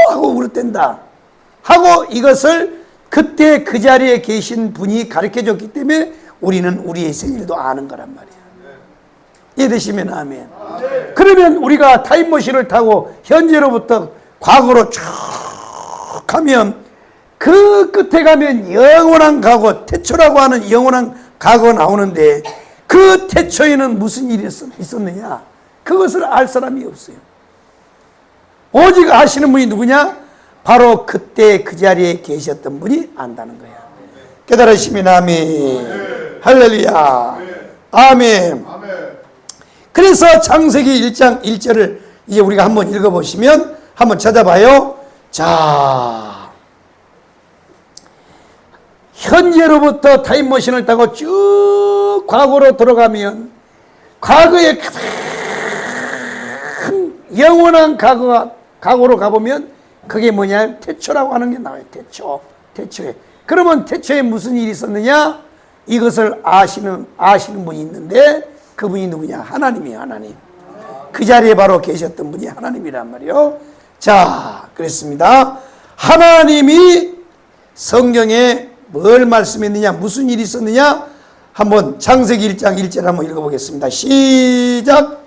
하고 울었댄다 하고 이것을 그때 그 자리에 계신 분이 가르쳐줬기 때문에 우리는 우리의 생일도 아는 거란 말이야. 이해되시면 아멘. 그러면 우리가 타임머신을 타고 현재로부터 과거로 쭉 가면 그 끝에 가면 영원한 과거, 태초라고 하는 영원한 과거가 나오는데 그 태초에는 무슨 일이 있었느냐? 그것을 알 사람이 없어요. 오직 아시는 분이 누구냐? 바로 그때 그 자리에 계셨던 분이 안다는 거야. 깨달으시면 아멘. 할렐루야. 아멘. 그래서 창세기 1장 1절을 이제 우리가 한번 읽어보시면 한번 찾아봐요. 자, 현재로부터 타임머신을 타고 쭉 과거로 들어가면 과거에 가장 영원한 과거로 가보면 그게 뭐냐? 태초라고 하는 게 나와요. 태초에. 그러면 태초에 무슨 일이 있었느냐? 이것을 아시는 분이 있는데 그분이 누구냐? 하나님이에요. 하나님. 그 자리에 바로 계셨던 분이 하나님이란 말이에요. 자, 그랬습니다. 하나님이 성경에 뭘 말씀했느냐? 무슨 일이 있었느냐? 한번 창세기 1장 1절 한번 읽어보겠습니다. 시작.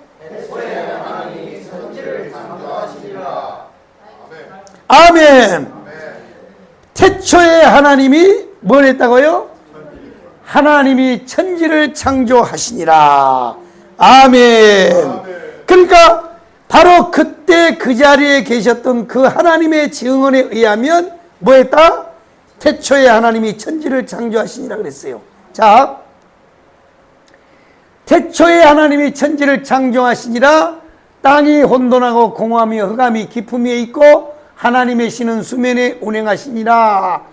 아멘. 태초에 하나님이 뭘 했다고요? 하나님이 천지를 창조하시니라. 아멘. 그러니까 바로 그때 그 자리에 계셨던 그 하나님의 증언에 의하면 뭐 했다? 태초에 하나님이 천지를 창조하시니라 그랬어요. 자, 태초에 하나님이 천지를 창조하시니라. 땅이 혼돈하고 공허하며 흑암이 깊음 위에 있고 하나님의 신은 수면에 운행하시니라.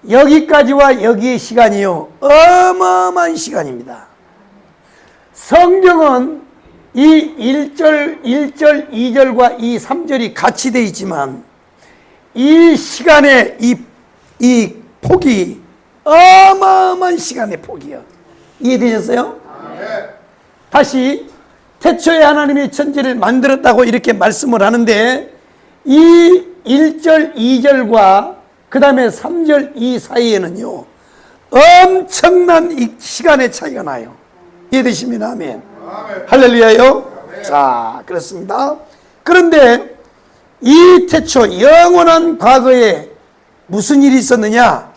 여기까지와 여기의 시간이요, 어마어마한 시간입니다. 성경은 이 1절, 2절과 이 3절이 같이 되어 있지만 이 시간의 이 폭이 어마어마한 시간의 폭이요. 이해되셨어요? 다시 태초에 하나님이 천지를 만들었다고 이렇게 말씀을 하는데 이 1절, 2절과 그 다음에 3절 이 사이에는요 엄청난 이 시간의 차이가 나요. 이해되시면 아멘. 할렐루야요. 자, 그렇습니다. 그런데 이 태초 영원한 과거에 무슨 일이 있었느냐?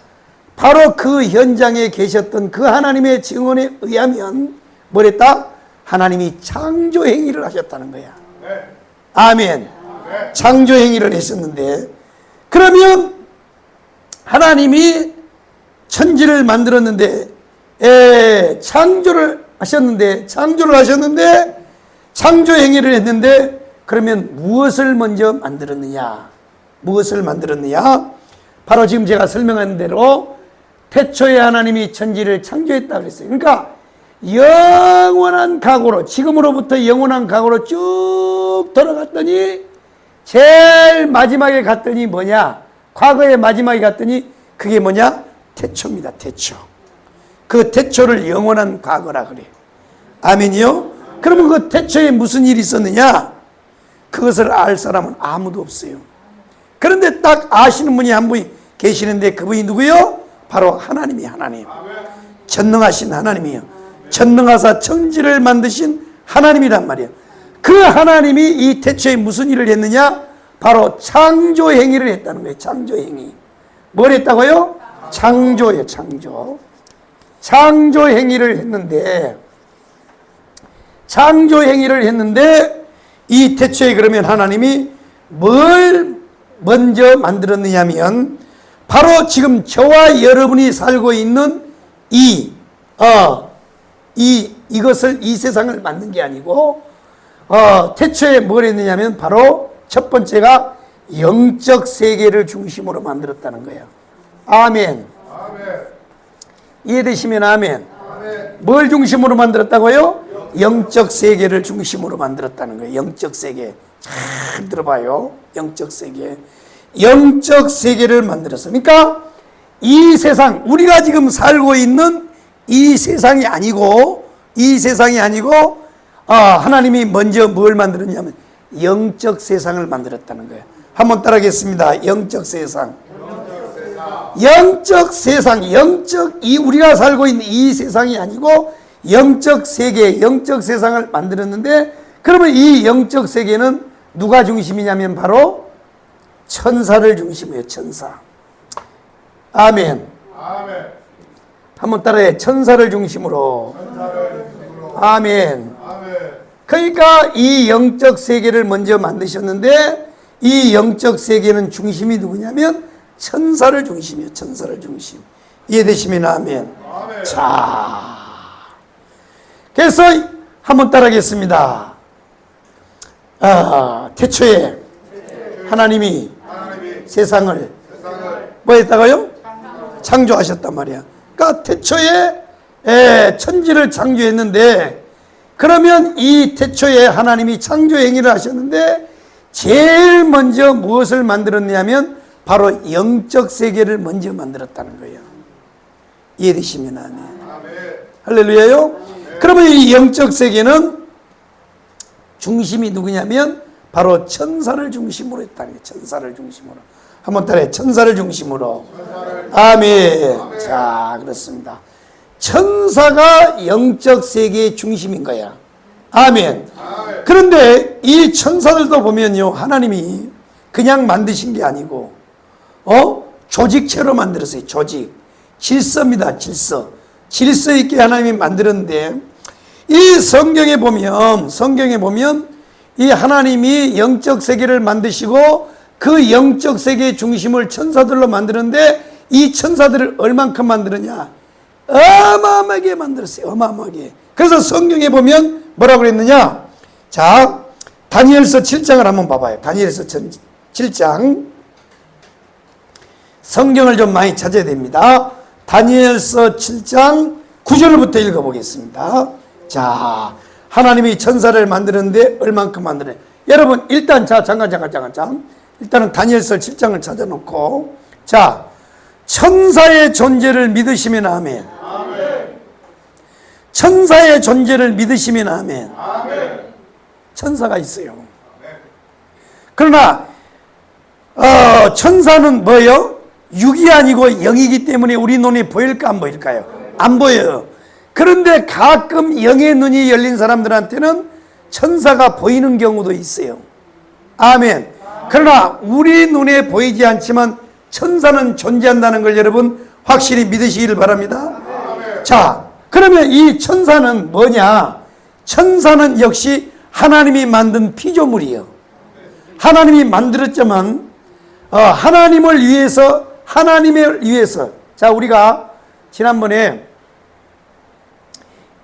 바로 그 현장에 계셨던 그 하나님의 증언에 의하면 뭐랬다? 하나님이 창조 행위를 하셨다는 거야. 아멘. 창조 행위를 했었는데, 그러면 하나님이 천지를 만들었는데 창조를 하셨는데 창조 행위를 했는데, 그러면 무엇을 먼저 만들었느냐? 무엇을 만들었느냐? 바로 지금 제가 설명한 대로 태초에 하나님이 천지를 창조했다 그랬어요. 그러니까 영원한 과거로, 지금으로부터 영원한 과거로 쭉 돌아갔더니 제일 마지막에 갔더니 뭐냐? 과거의 마지막에 갔더니 그게 뭐냐? 태초입니다. 태초. 그 태초를 영원한 과거라 그래. 아멘이요? 그러면 그 태초에 무슨 일이 있었느냐? 그것을 알 사람은 아무도 없어요. 그런데 딱 아시는 분이 한 분이 계시는데 그분이 누구요? 바로 하나님이 하나님. 전능하신 하나님이요. 전능하사 천지를 만드신 하나님이란 말이에요. 그 하나님이 이 태초에 무슨 일을 했느냐? 바로 창조 행위를 했다는 거예요. 창조 행위. 뭘 했다고요? 창조예요. 창조. 창조 행위를 했는데, 이 태초에 그러면 하나님이 뭘 먼저 만들었느냐면 바로 지금 저와 여러분이 살고 있는 이것을, 이 세상을 만든 게 아니고 태초에 뭘 했느냐면 바로 첫 번째가 영적 세계를 중심으로 만들었다는 거예요. 아멘. 이해되시면 아멘. 뭘 중심으로 만들었다고요? 영적 세계를 중심으로 만들었다는 거예요. 영적 세계. 잘 들어봐요. 영적 세계. 영적 세계를 만들었어요. 그러니까 이 세상, 우리가 지금 살고 있는 이 세상이 아니고 하나님이 먼저 뭘 만들었냐면 영적 세상을 만들었다는 거예요. 한번 따라하겠습니다. 영적 세상. 영적 세상, 우리가 살고 있는 이 세상이 아니고 영적 세계, 영적 세상을 만들었는데, 그러면 이 영적 세계는 누가 중심이냐면 바로 천사를 중심이에요. 천사. 아멘. 한번 따라해. 천사를 중심으로. 아멘. 그러니까 이 영적 세계를 먼저 만드셨는데, 이 영적 세계는 중심이 누구냐면 천사를 중심이에요. 천사를 중심. 이해되시면 아멘. 자, 그래서 한번 따라하겠습니다. 태초에 하나님이 세상을 뭐 했다고요? 창조하셨단 말이야. 그러니까 태초에 천지를 창조했는데, 그러면 이 태초에 하나님이 창조 행위를 하셨는데 제일 먼저 무엇을 만들었냐면 바로 영적 세계를 먼저 만들었다는 거예요. 이해되시면 아멘. 할렐루야요. 그러면 이 영적 세계는 중심이 누구냐면 바로 천사를 중심으로 했다는 거예요. 천사를 중심으로. 한번 따라해. 천사를 중심으로. 아멘. 자, 그렇습니다. 천사가 영적 세계의 중심인 거야. 아멘. 그런데 이 천사들도 보면요, 하나님이 그냥 만드신 게 아니고 조직체로 만들었어요. 조직. 질서입니다. 질서. 질서 있게 하나님이 만들었는데, 이 성경에 보면 이 하나님이 영적 세계를 만드시고 그 영적 세계의 중심을 천사들로 만드는데, 이 천사들을 얼만큼 만드느냐? 어마어마하게 만들었어요. 어마어마하게. 그래서 성경에 보면 뭐라고 그랬느냐? 자, 다니엘서 7장을 한번 봐봐요. 다니엘서 7장 성경을 좀 많이 찾아야 됩니다. 다니엘서 7장 9절부터 읽어보겠습니다. 자, 하나님이 천사를 만드는데 얼만큼 만드냐. 여러분 일단 잠깐 일단은 다니엘서 7장을 찾아놓고, 자, 천사의 존재를 믿으시면 아멘. 천사의 존재를 믿으시면 아멘. 천사가 있어요. 그러나 천사는 뭐예요? 육이 아니고 영이기 때문에 우리 눈에 보일까 안 보일까요? 안 보여요. 그런데 가끔 영의 눈이 열린 사람들한테는 천사가 보이는 경우도 있어요. 아멘. 그러나 우리 눈에 보이지 않지만 천사는 존재한다는 걸 여러분 확실히 믿으시기를 바랍니다. 자, 그러면 이 천사는 뭐냐? 천사는 역시 하나님이 만든 피조물이에요. 하나님이 만들었지만 하나님을 위해서 자, 우리가 지난번에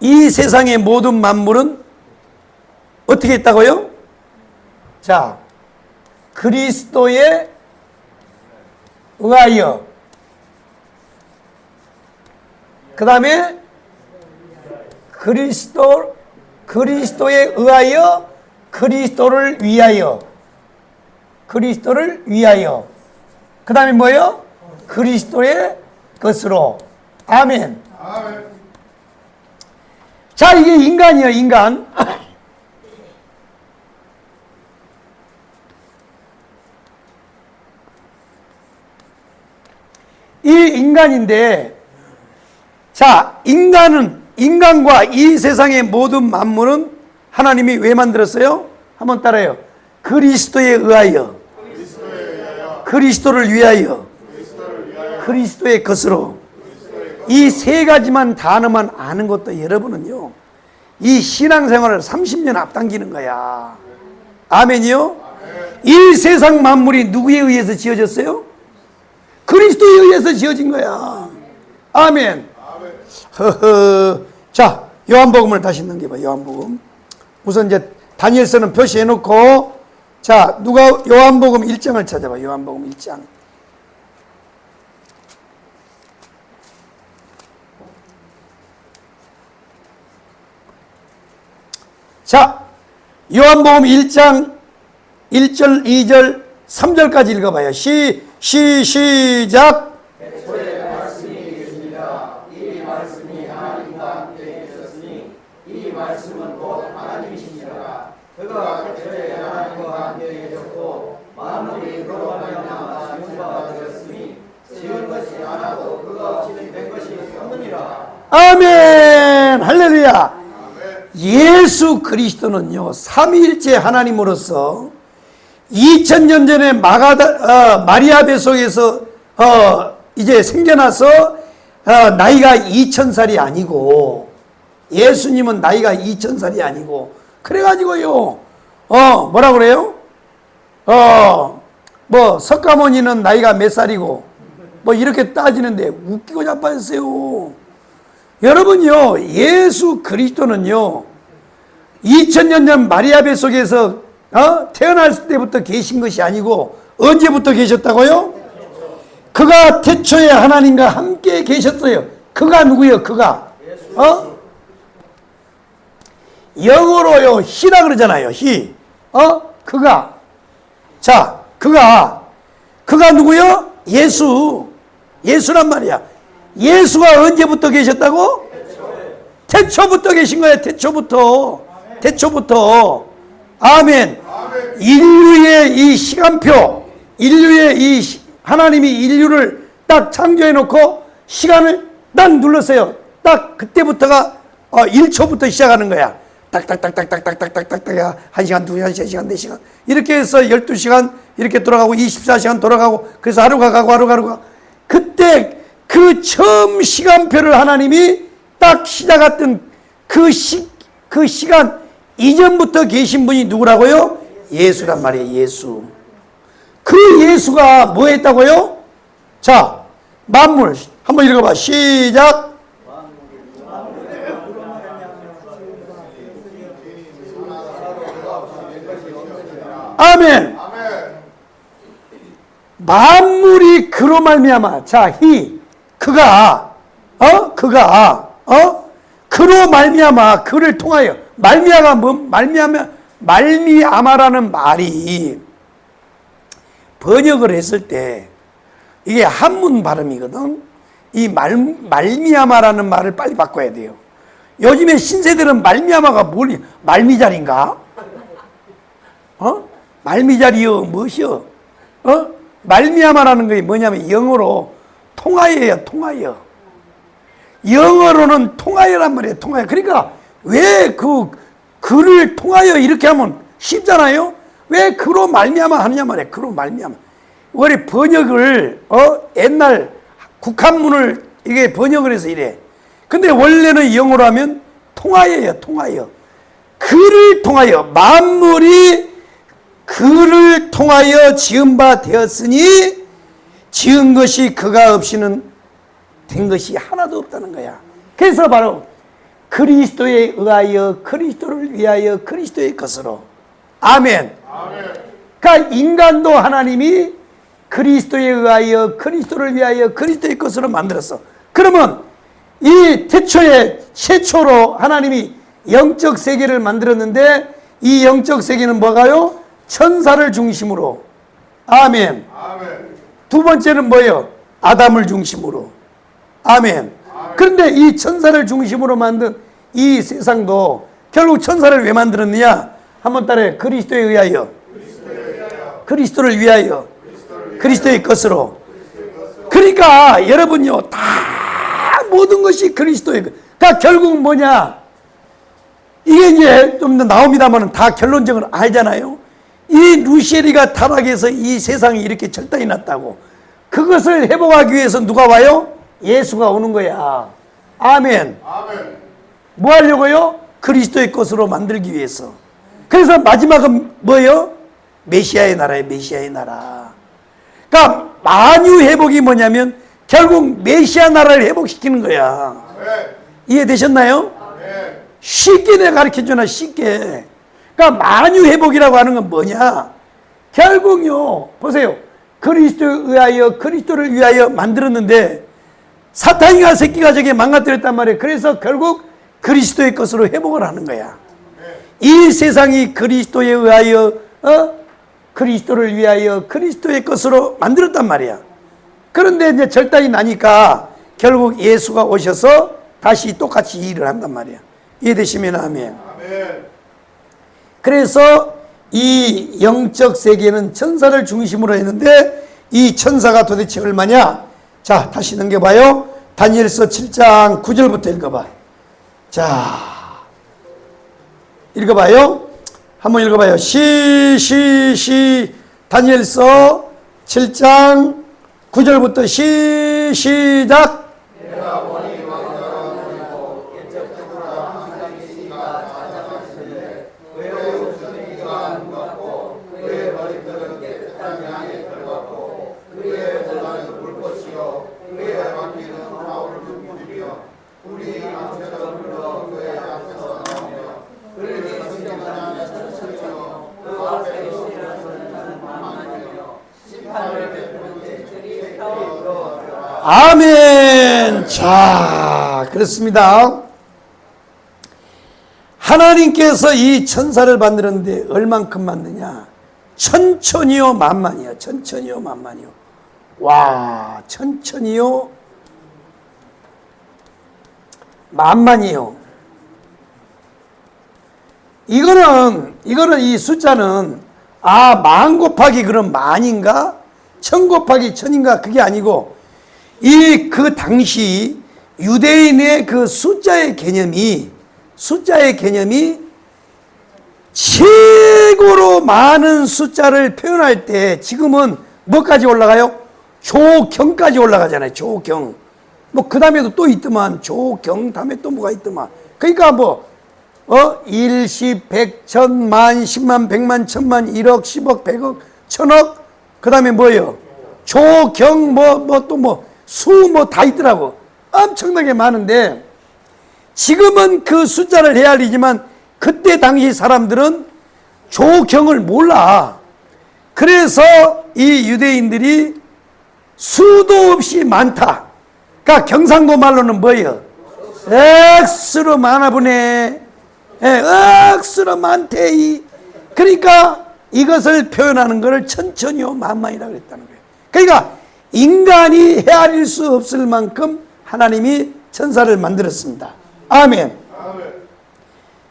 이 세상의 모든 만물은 어떻게 했다고요? 자, 그리스도에 의하여, 그 다음에 그리스도에 의하여, 그리스도를 위하여, 그 다음에 뭐예요? 그리스도의 것으로. 아멘. 자, 이게 인간이에요, 인간. 이 인간인데, 자, 인간과 이 세상의 모든 만물은 하나님이 왜 만들었어요? 한번 따라해요. 그리스도에 의하여, 그리스도를 위하여, 그리스도의 것으로. 이 세 가지만 단어만 아는 것도 여러분은요, 이 신앙생활을 30년 앞당기는 거야. 아멘이요? 이 세상 만물이 누구에 의해서 지어졌어요? 그리스도에 의해서 지어진 거야. 아멘. 허허. 자, 요한복음을 다시 넘겨봐. 요한복음. 우선 이제 다니엘서는 표시해놓고, 자, 누가 요한복음 1장을 찾아봐. 요한복음 1장. 자, 요한복음 1장 1절, 2절, 3절까지 읽어봐요. 시작. 애초에 말씀이 계십니다. 이 말씀이 하나님과 함께 계셨으니 이 말씀은 곧 하나님이시니라. 그가 애초에 하나님과 함께 계셨고 만물이 그로 말미암아 지음받아 되었으니 지은 것이 하나도 그가 없이 된 것이 없느니라. 아멘. 할렐루야. 예수 그리스도는요, 삼위일체 하나님으로서 2000년 전에 마리아 뱃속에서 이제 생겨나서 나이가 2000살이 아니고, 예수님은 나이가 2000살이 아니고, 그래가지고요, 뭐라 그래요? 뭐 석가모니는 나이가 몇 살이고, 뭐 이렇게 따지는데 웃기고 자빠졌어요. 여러분요, 예수 그리스도는요, 2000년 전 마리아 뱃속에서 태어날 때부터 계신 것이 아니고 언제부터 계셨다고요? 그가 태초에 하나님과 함께 계셨어요. 그가 누구예요? 그가 영어로요, 히라 그러잖아요. 히. 그가. 자, 그가 누구요? 예수란 말이야. 예수가 언제부터 계셨다고? 태초부터 계신 거예요. 태초부터. 아멘. 인류의 이 시간표, 하나님이 인류를 딱 창조해 놓고 시간을 딱 눌렀어요. 딱 그때부터가 1초부터 시작하는 거야. 딱딱딱딱딱딱딱딱딱 1시간, 2시간, 3시간, 4시간 이렇게 해서 12시간 이렇게 돌아가고 24시간 돌아가고, 그래서 하루가 가고 그때 그 처음 시간표를 하나님이 딱 시작했던 그 시간 이전부터 계신 분이 누구라고요? 예수란 말이에요. 예수. 그 예수가 뭐 했다고요? 자, 만물 한번 읽어봐. 시작. 아멘. 만물이 그로 말미암아. 자, 그가 그로 말미암아, 그를 통하여. 말미암아라는 말이 번역을 했을 때 이게 한문 발음이거든. 이 말미암아라는 말을 빨리 바꿔야 돼요. 요즘에 신세들은 말미암아가 말미잘인가? 말미잘이요, 무엇이요? 말미암아라는 게 뭐냐면 영어로 통하여요, 통하여. 영어로는 통하여란 말이에요, 통하여. 그러니까 왜 그를 통하여 이렇게 하면 쉽잖아요? 왜 그로 말미암아 하느냐 말이에요, 그로 말미암아. 우리 번역을, 옛날 국한문을 이게 번역을 해서 이래. 근데 원래는 영어로 하면 통하여요, 통하여. 그를 통하여, 만물이 그를 통하여 지은 바 되었으니 지은 것이 그가 없이는 된 것이 하나도 없다는 거야. 그래서 바로 그리스도에 의하여, 그리스도를 위하여, 그리스도의 것으로. 아멘. 그러니까 인간도 하나님이 그리스도에 의하여, 그리스도를 위하여, 그리스도의 것으로 만들었어. 그러면 이 최초로 하나님이 영적 세계를 만들었는데, 이 영적 세계는 뭐가요? 천사를 중심으로. 아멘. 두 번째는 뭐예요? 아담을 중심으로. 아멘. 그런데 이 천사를 중심으로 만든 이 세상도 결국 천사를 왜 만들었느냐? 한번 따라해. 그리스도에 의하여, 그리스도를 위하여, 그리스도의 것으로. 그러니까 여러분요, 다 모든 것이 그리스도의 것. 그러니까 결국은 뭐냐? 이게 이제 좀 더 나옵니다만 다 결론적으로 알잖아요. 이 루시엘이가 타락해서 이 세상이 이렇게 절단이 났다고. 그것을 회복하기 위해서 누가 와요? 예수가 오는 거야. 아멘. 뭐 하려고요? 그리스도의 것으로 만들기 위해서. 그래서 마지막은 뭐예요? 메시아의 나라예요, 메시아의 나라. 그러니까 만유 회복이 뭐냐면 결국 메시아 나라를 회복시키는 거야. 이해되셨나요? 쉽게 내가 가르쳐주나, 쉽게. 그러니까 만유 회복이라고 하는 건 뭐냐? 결국요, 보세요. 그리스도에 의하여, 그리스도를 위하여 만들었는데 사탄이가 새끼가 저게 망가뜨렸단 말이에요. 그래서 결국 그리스도의 것으로 회복을 하는 거야. 이 세상이 그리스도에 의하여, 그리스도를 위하여, 그리스도의 것으로 만들었단 말이야. 그런데 이제 절단이 나니까 결국 예수가 오셔서 다시 똑같이 일을 한단 말이야. 이해되시면 아멘. 그래서 이 영적 세계는 천사를 중심으로 했는데 이 천사가 도대체 얼마냐? 자, 다시 넘겨봐요. 다니엘서 7장 9절부터 읽어봐. 자, 읽어봐요. 한번 읽어봐요. 다니엘서 7장 9절부터 시작. 내가 보니 왕자가 인적적으로 항상 계시니까 찾아가시는데 외로운 수리가 안 같고 그의 머리털은 깨끗한 양의 털 같고 그의 모자는 불꽃이요 그의 왕기는 타오를 눈물이며 불이 암처럼 흘러 그의 앞에서 나오며 그를 성경하는 천천히요 그 앞에 계시는 선자는 만만이며 심판을 베푸는 제철이 타오르러 아멘. 자, 그렇습니다. 하나님께서 이 천사를 만들었는데 얼만큼 만드냐? 천천히요 만만이요. 천천히요 만만이요. 와, 천천히요 만만이요. 이거는 이 숫자는 만 곱하기 그럼 만인가? 천 곱하기 천인가? 그게 아니고 그 당시 유대인의 그 숫자의 개념이 최고로 많은 숫자를 표현할 때 지금은 뭐까지 올라가요? 조경까지 올라가잖아요. 조경. 뭐 그 다음에도 또 있더만 조경 다음에 또 뭐가 있더만. 그러니까 일십, 백, 천만, 십만, 백만, 천만, 1억, 10억, 100억, 1000억. 그 다음에 뭐예요? 조경 수 다 있더라고. 엄청나게 많은데 지금은 그 숫자를 헤아리지만 그때 당시 사람들은 조경을 몰라. 그래서 이 유대인들이 수도 없이 많다. 그러니까 경상도 말로는 뭐예요? 억수로 많아보네. 억수로 많대. 그러니까 이것을 표현하는 것을 천천히요 만만이라고 했다는 거예요. 그러니까 인간이 헤아릴 수 없을 만큼 하나님이 천사를 만들었습니다. 아멘.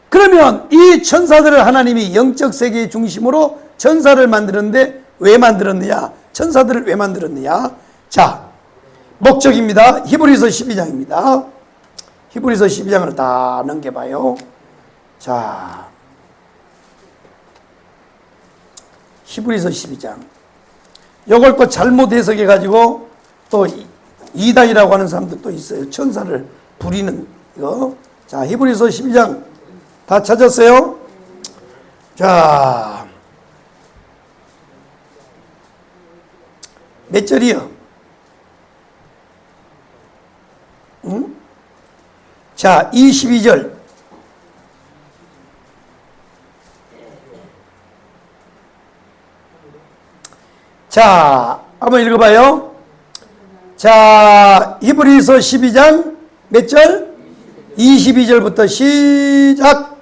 그러면 이 천사들을 하나님이 영적 세계의 중심으로 천사를 만들었는데 왜 만들었느냐? 천사들을 왜 만들었느냐? 자, 목적입니다. 히브리서 12장입니다. 히브리서 12장을 다 넘겨봐요. 자, 히브리서 12장. 이걸 또 잘못 해석해가지고 또 이단이라고 하는 사람도 있어요. 천사를 부리는 이거. 자, 히브리서 12장 다 찾았어요? 자, 몇 절이요? 응? 자, 22절. 자, 한번 읽어봐요. 자, 히브리서 12장 몇 절? 22절부터 시작.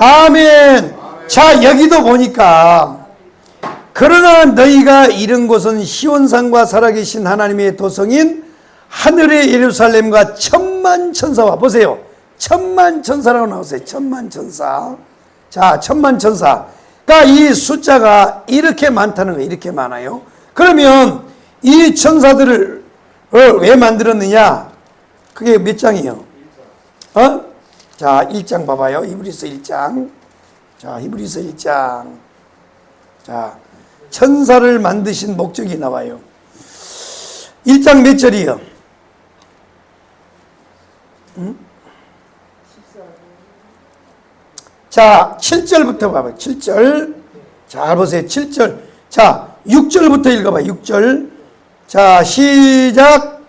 아멘. 자, 여기도 보니까 그러나 너희가 이른 곳은 시온산과 살아계신 하나님의 도성인 하늘의 예루살렘과 천만 천사와, 보세요, 천만 천사라고 나오세요. 천만 천사. 자, 천만 천사. 그러니까 이 숫자가 이렇게 많다는 거예요. 이렇게 많아요. 그러면 이 천사들을 왜 만들었느냐? 그게 몇 장이에요? 자, 1장 봐봐요. 히브리서 1장. 자, 히브리서 1장. 자, 천사를 만드신 목적이 나와요. 1장 몇 절이요? 자, 7절부터 봐봐요. 7절. 잘 보세요. 7절. 자, 6절부터 읽어봐요. 6절. 자, 시작.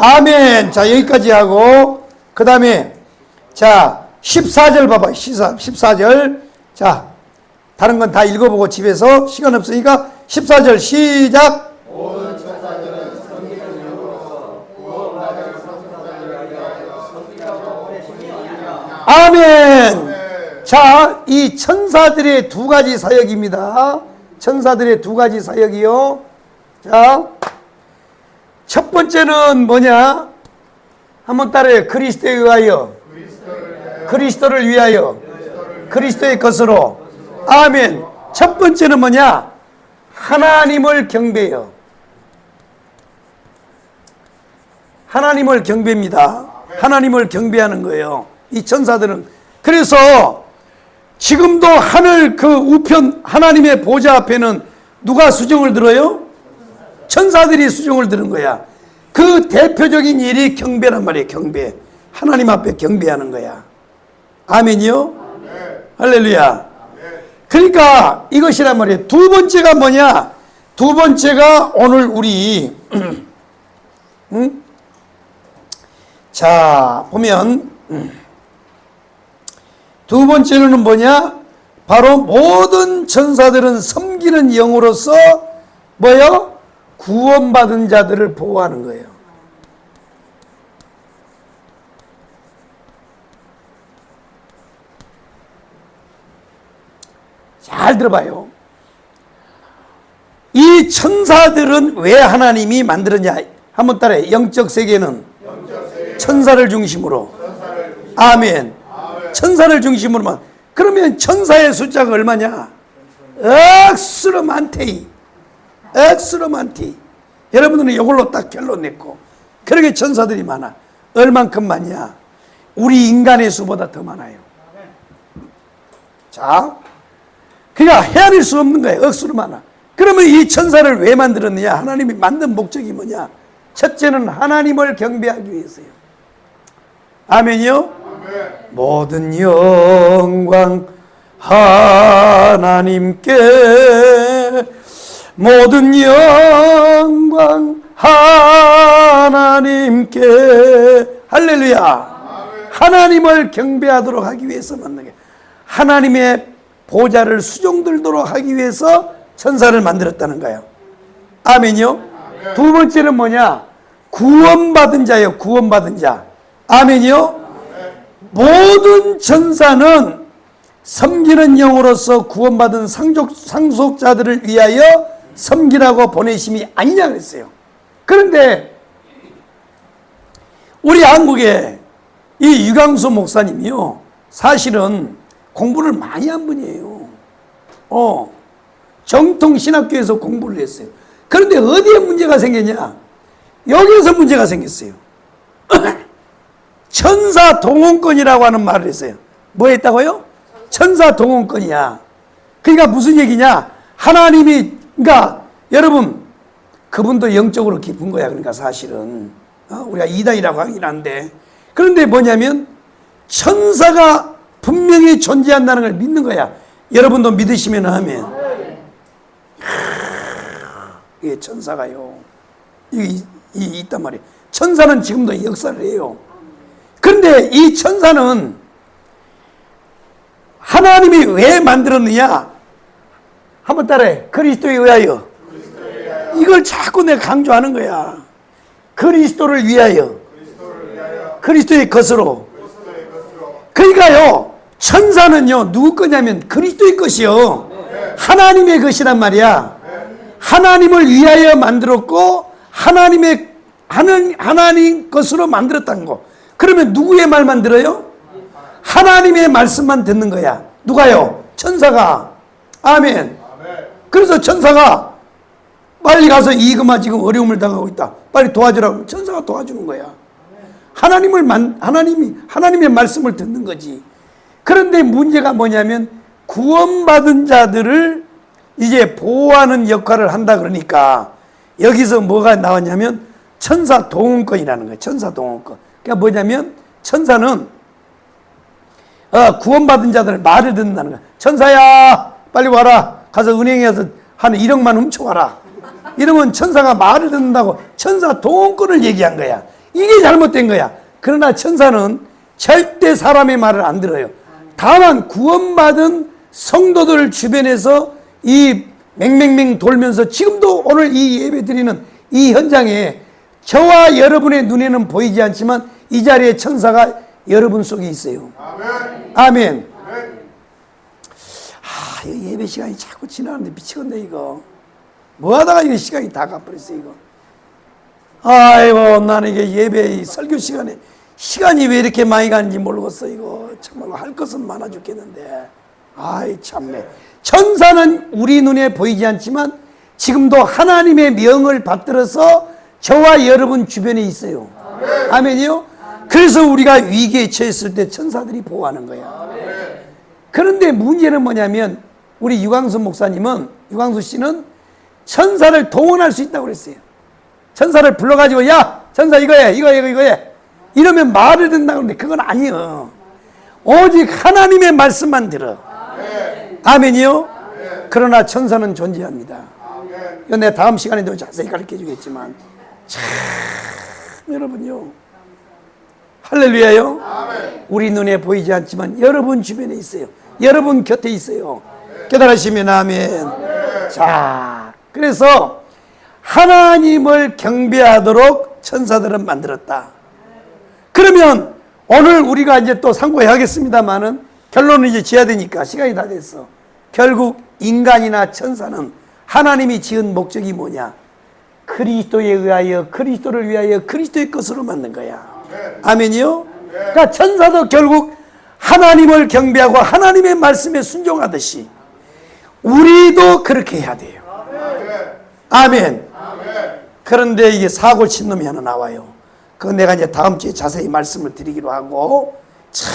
아멘. 자, 여기까지 하고, 그 다음에, 자, 14절 봐봐요. 14절. 자, 다른 건 다 읽어보고 집에서 시간 없으니까 14절 시작. 모든 천사들은 섬기는 영으로 구원받을 성사들을 위하여 섬기라고 보내시니라. 아멘. 자, 이 천사들의 두 가지 사역입니다. 천사들의 두 가지 사역이요. 자, 첫 번째는 뭐냐? 한번 따라해요. 그리스도에 의하여. 그리스도를 위하여. 그리스도의 것으로. 아멘. 첫 번째는 뭐냐? 하나님을 경배해요. 하나님을 경배입니다. 하나님을 경배하는 거예요. 이 천사들은. 그래서 지금도 하늘 그 우편 하나님의 보좌 앞에는 누가 수종을 들어요? 천사들이 수종을 드는 거야. 그 대표적인 일이 경배란 말이에요. 경배. 하나님 앞에 경배하는 거야. 아멘이요? 아멘. 할렐루야. 아멘. 그러니까 이것이란 말이에요. 두 번째가 뭐냐? 두 번째가 오늘 우리 응? 자, 보면 두 번째는 뭐냐? 바로 모든 천사들은 섬기는 영으로서 뭐요? 구원받은 자들을 보호하는 거예요. 잘 들어봐요. 이 천사들은 왜 하나님이 만들었냐? 한번 따라해. 영적 세계는 천사를 중심으로. 아멘. 천사를 중심으로만. 그러면 천사의 숫자가 얼마냐? 억수로 많대. 억수로 많대. 여러분들은 이걸로 딱 결론 냈고, 그렇게 천사들이 많아. 얼만큼 많냐? 우리 인간의 수보다 더 많아요. 자, 그러니까 헤아릴 수 없는 거예요. 억수로 많아. 그러면 이 천사를 왜 만들었느냐? 하나님이 만든 목적이 뭐냐? 첫째는 하나님을 경배하기 위해서요. 아멘이요? 아멘. 모든 영광 하나님께, 모든 영광 하나님께. 할렐루야. 아멘. 하나님을 경배하도록 하기 위해서 만든 게, 하나님의 보좌를 수종들도록 하기 위해서 천사를 만들었다는 거예요. 아멘이요? 아멘. 두 번째는 뭐냐? 구원받은 자예요. 구원받은 자. 아멘이요? 아멘. 모든 천사는 섬기는 영으로서 구원받은 상속자들을 위하여 섬기라고 보내심이 아니냐 그랬어요. 그런데 우리 한국에 이 유광수 목사님이요, 사실은 공부를 많이 한 분이에요. 정통 신학교에서 공부를 했어요. 그런데 어디에 문제가 생겼냐? 여기에서 문제가 생겼어요. 천사 동원권이라고 하는 말을 했어요. 뭐 했다고요? 천사 동원권이야. 그러니까 무슨 얘기냐? 하나님이, 그러니까 여러분, 그분도 영적으로 깊은 거야. 그러니까 사실은 우리가 이단이라고 하긴 한데, 그런데 뭐냐면 천사가 분명히 존재한다는 걸 믿는 거야. 여러분도 믿으시면 하면. 이게 천사가요, 이게 있단 말이에요. 천사는 지금도 역사를 해요. 그런데 이 천사는 하나님이 왜 만들었느냐? 한번 따라해. 그리스도에 의하여. 이걸 자꾸 내가 강조하는 거야. 그리스도를 위하여. 그리스도의 것으로. 그러니까요, 천사는요, 누구 거냐면 그리스도의 것이요, 하나님의 것이란 말이야. 하나님을 위하여 만들었고 하나님 것으로 만들었다는 거. 그러면 누구의 말만 들어요? 하나님의 말씀만 듣는 거야. 누가요? 천사가. 아멘. 그래서 천사가 빨리 가서 이거만 지금 어려움을 당하고 있다, 빨리 도와주라고 천사가 도와주는 거야. 하나님의 말씀을 듣는 거지. 그런데 문제가 뭐냐면 구원받은 자들을 이제 보호하는 역할을 한다 그러니까 여기서 뭐가 나왔냐면 천사 동원권이라는 거예요. 천사 동원권. 그러니까 뭐냐면 천사는 구원받은 자들 말을 듣는다는 거야. 천사야, 빨리 와라. 가서 은행에서 한 1억만 훔쳐와라. 이러면 천사가 말을 듣는다고 천사 동원권을 얘기한 거야. 이게 잘못된 거야. 그러나 천사는 절대 사람의 말을 안 들어요. 다만 구원받은 성도들 주변에서 이 맹맹맹 돌면서 지금도 오늘 이 예배 드리는 이 현장에 저와 여러분의 눈에는 보이지 않지만 이 자리에 천사가 여러분 속에 있어요. 아멘. 아멘. 이 예배 시간이 자꾸 지나가는데 미치겠네 이거. 뭐 하다가 이거 시간이 다 가버렸어 이거. 아이고, 나는 이게 예배 설교 시간에 시간이 왜 이렇게 많이 가는지 모르겠어 이거. 정말로 할 것은 많아 죽겠는데. 아이 참네. 천사는 우리 눈에 보이지 않지만 지금도 하나님의 명을 받들어서 저와 여러분 주변에 있어요. 아멘. 아멘이요? 아멘. 그래서 우리가 위기에 처했을 때 천사들이 보호하는 거야. 아멘. 그런데 문제는 뭐냐면 우리 유광수 씨는 천사를 동원할 수 있다고 그랬어요. 천사를 불러가지고 야 천사 이거 해 이러면 말을 듣는다고 하는데 그건 아니에요. 오직 하나님의 말씀만 들어. 아멘이요? 아멘. 그러나 천사는 존재합니다. 아멘. 이건 내가 다음 시간에도 자세히 가르쳐 주겠지만 참 여러분요, 할렐루야요. 아멘. 우리 눈에 보이지 않지만 여러분 주변에 있어요. 여러분 곁에 있어요. 아멘. 깨달으시면 아멘. 아멘. 자, 그래서 하나님을 경배하도록 천사들은 만들었다. 그러면 오늘 우리가 이제 또 상고해야겠습니다만은 결론을 이제 지어야 되니까 시간이 다 됐어. 결국 인간이나 천사는 하나님이 지은 목적이 뭐냐? 그리스도에 의하여, 그리스도를 위하여 그리스도의 것으로 만든 거야. 아멘이요? 그러니까 천사도 결국 하나님을 경배하고 하나님의 말씀에 순종하듯이 우리도 그렇게 해야 돼요. 아멘. 그런데 이게 사고 친 놈이 하나 나와요. 그건 내가 이제 다음 주에 자세히 말씀을 드리기로 하고, 참,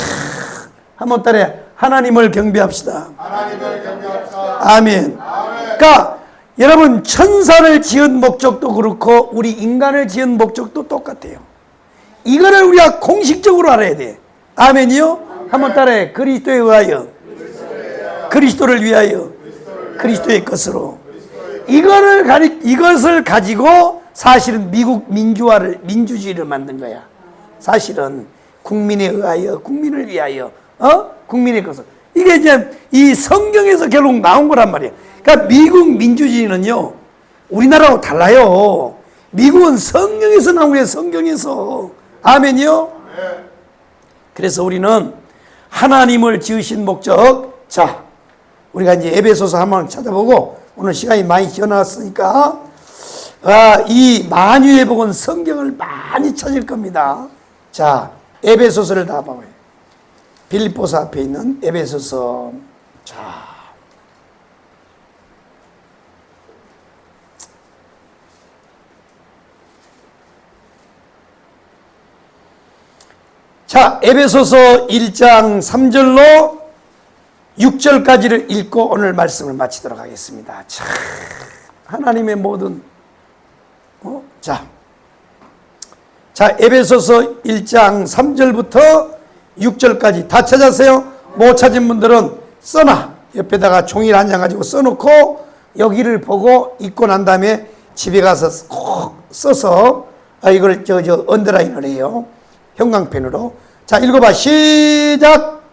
한번 따라해. 하나님을 경배합시다. 하나님을 경배합시다. 아멘. 그러니까 여러분, 천사를 지은 목적도 그렇고 우리 인간을 지은 목적도 똑같아요. 이거를 우리가 공식적으로 알아야 돼. 아멘이요? 한번 따라해. 그리스도에 의하여, 그리스도를 위하여, 그리스도의 것으로. 이것을 가지고 사실은 미국 민주주의를 만든 거야. 사실은 국민에 의하여, 국민을 위하여, 국민의 것을. 이게 이제 이 성경에서 결국 나온 거란 말이에요. 그러니까 미국 민주주의는요, 우리나라하고 달라요. 미국은 성경에서 나온 거예요, 성경에서. 아멘이요? 그래서 우리는 하나님을 지으신 목적, 자, 우리가 이제 에베소서 한번 찾아보고, 오늘 시간이 많이 지어놨으니까, 이 만유의 복은 성경을 많이 찾을 겁니다. 자, 에베소서를 다 봐봐요. 빌립보서 앞에 있는 에베소서. 자, 에베소서 1장 3절로 6절까지를 읽고 오늘 말씀을 마치도록 하겠습니다. 참, 하나님의 모든 자, 에베소서 1장 3절부터 6절까지 다 찾았어요? 못 찾은 분들은 써놔. 옆에다가 종이를 한 장 가지고 써놓고 여기를 보고 읽고 난 다음에 집에 가서 꼭 써서 이걸 언더라인을 해요. 형광펜으로. 자, 읽어봐. 시작.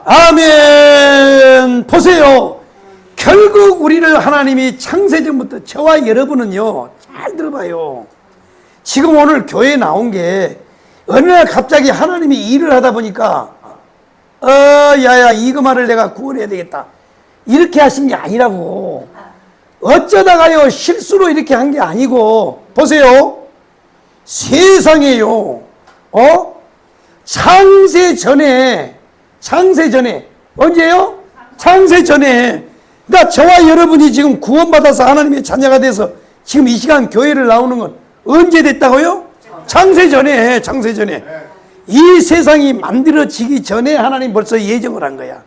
아멘. 보세요. 결국 우리를 하나님이 창세전부터, 저와 여러분은요, 잘 들어봐요. 지금 오늘 교회에 나온 게 어느 날 갑자기 하나님이 일을 하다 보니까 야야 이거 말을 내가 구원해야 되겠다 이렇게 하신 게 아니라고. 어쩌다가요 실수로 이렇게 한 게 아니고, 보세요. 세상에요 창세 전에 언제요? 창세 전에. 그러니까 저와 여러분이 지금 구원받아서 하나님의 자녀가 돼서 지금 이 시간 교회를 나오는 건 언제 됐다고요? 창세 전에. 이 세상이 만들어지기 전에 하나님 벌써 예정을 한 거야.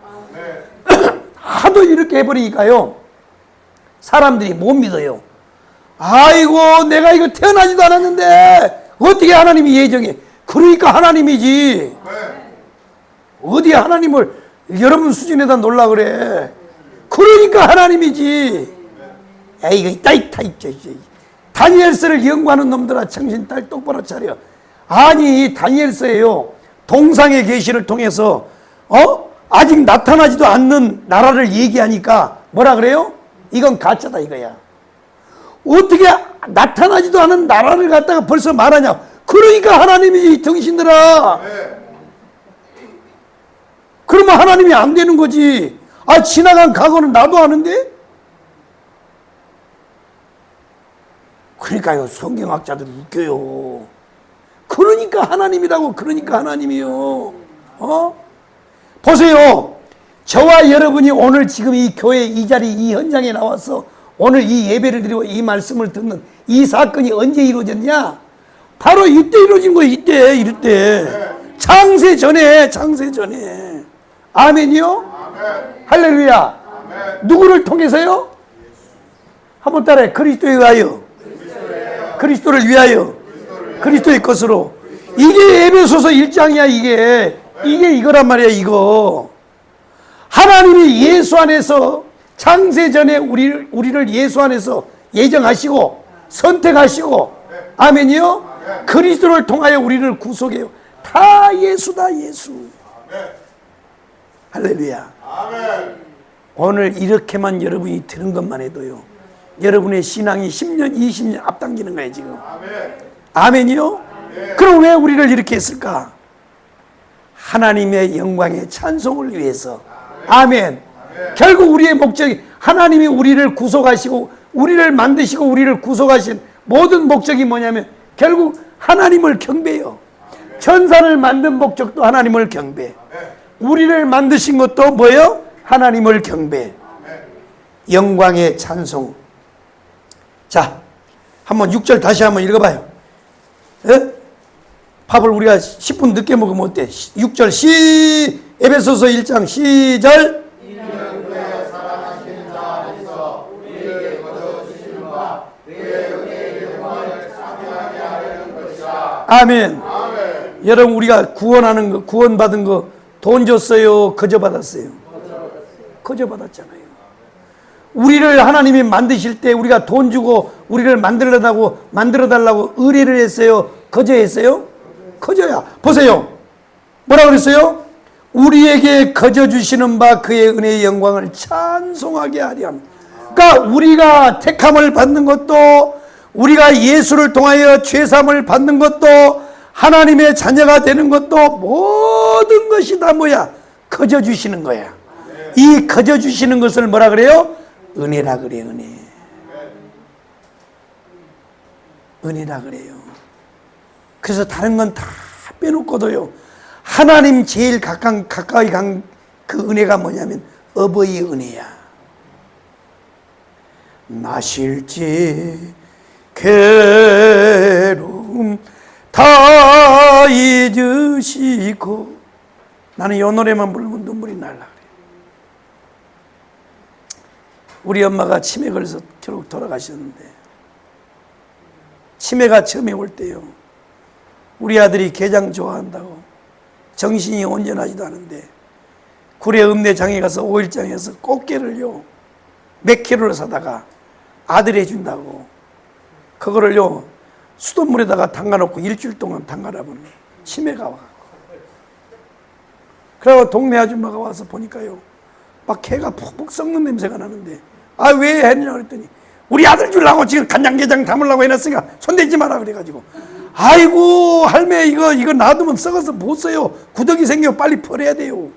하도 이렇게 해버리니까요 사람들이 못 믿어요. 아이고 내가 이거 태어나지도 않았는데 어떻게 하나님이 예정해? 그러니까 하나님이지. 어디 하나님을 여러분 수준에다 놀라 그래. 그러니까 하나님이지. 에이 이거 있다. 다니엘서를 연구하는 놈들아 정신 딸 똑바로 차려. 아니 다니엘서에요 동상의 계시를 통해서 아직 나타나지도 않는 나라를 얘기하니까 뭐라 그래요? 이건 가짜다 이거야. 어떻게 나타나지도 않은 나라를 갖다가 벌써 말하냐. 그러니까 하나님이지 등신들아. 그러면 하나님이 안 되는 거지. 지나간 과거는 나도 아는데? 그러니까요 성경학자들이 웃겨요. 그러니까 하나님이라고. 그러니까 하나님이요. 보세요. 저와 여러분이 오늘 지금 이 교회 이 자리 이 현장에 나와서 오늘 이 예배를 드리고 이 말씀을 듣는 이 사건이 언제 이루어졌냐? 바로 이때 이루어진 거예요. 이때 창세 전에. 아멘이요? 아멘. 할렐루야. 아멘. 누구를 통해서요? 한번 따라해. 그리스도에 의하여, 그리스도를 위하여, 그리스도의 것으로. 이게 에베소서 1장이야. 이게 이거란 말이야. 이거 하나님이 예수 안에서 창세 전에 우리를 예수 안에서 예정하시고 선택하시고, 아멘이요? 그리스도를 통하여 우리를 구속해요. 다 예수다. 예수. 할렐루야. 오늘 이렇게만 여러분이 들은 것만 해도요, 여러분의 신앙이 10년, 20년 앞당기는 거예요, 지금. 아멘이요? 그럼 왜 우리를 이렇게 했을까? 하나님의 영광의 찬송을 위해서. 아멘. 결국 우리의 목적이, 하나님이 우리를 구속하시고 우리를 만드시고 우리를 구속하신 모든 목적이 뭐냐면 결국 하나님을 경배해요. 천사를 만든 목적도 하나님을 경배. 우리를 만드신 것도 뭐예요? 하나님을 경배. 영광의 찬송. 자, 한번 6절 다시 한번 읽어봐요. 예? 밥을 우리가 10분 늦게 먹으면 어때? 6절 에베소서 1장 시절. 이는 그의 사랑하시는 자 안에서 우리에게 거둬주시는 바 그의 은혜의 영광을 찬양하게 하려는 것이라. 아멘. 여러분, 우리가 구원하는 거, 구원받은 거 돈 줬어요? 거저 받았어요? 거저 받았잖아요. 우리를 하나님이 만드실 때 우리가 돈 주고 우리를 만들어달라고 의뢰를 했어요? 거저 했어요? 거저야. 보세요. 뭐라 그랬어요? 우리에게 거저 주시는 바 그의 은혜의 영광을 찬송하게 하리 합니다. 그러니까 우리가 택함을 받는 것도, 우리가 예수를 통하여 죄사함을 받는 것도, 하나님의 자녀가 되는 것도, 모든 것이 다 뭐야? 거저 주시는 거야. 이 거저 주시는 것을 뭐라 그래요? 은혜라 그래. 은혜. 은혜라 그래요. 그래서 다른 건 다 빼놓고도요, 하나님 제일 가까이 간 그 은혜가 뭐냐면 어버이의 은혜야. 나실지 괴로움 다 잊으시고. 나는 이 노래만 부르면 눈물이 날라 그래. 우리 엄마가 치매 걸려서 결국 돌아가셨는데, 치매가 처음에 올 때요, 우리 아들이 게장 좋아한다고 정신이 온전하지도 않은데 구례 읍내장에 가서 5일장에서 꽃게를요 몇 킬로를 사다가 아들이 해준다고 그거를요 수돗물에다가 담가놓고 일주일 동안 담가놔보니 치매가 와갖고, 그리고 동네 아줌마가 와서 보니까요 막 개가 푹푹 썩는 냄새가 나는데, 아 왜 했냐 그랬더니 우리 아들 주려고 지금 간장게장 담으려고 해놨으니까 손대지 마라 그래가지고, 아이고 할매 이거 놔두면 썩어서 못 써요. 구더기 생겨 빨리 버려야 돼요.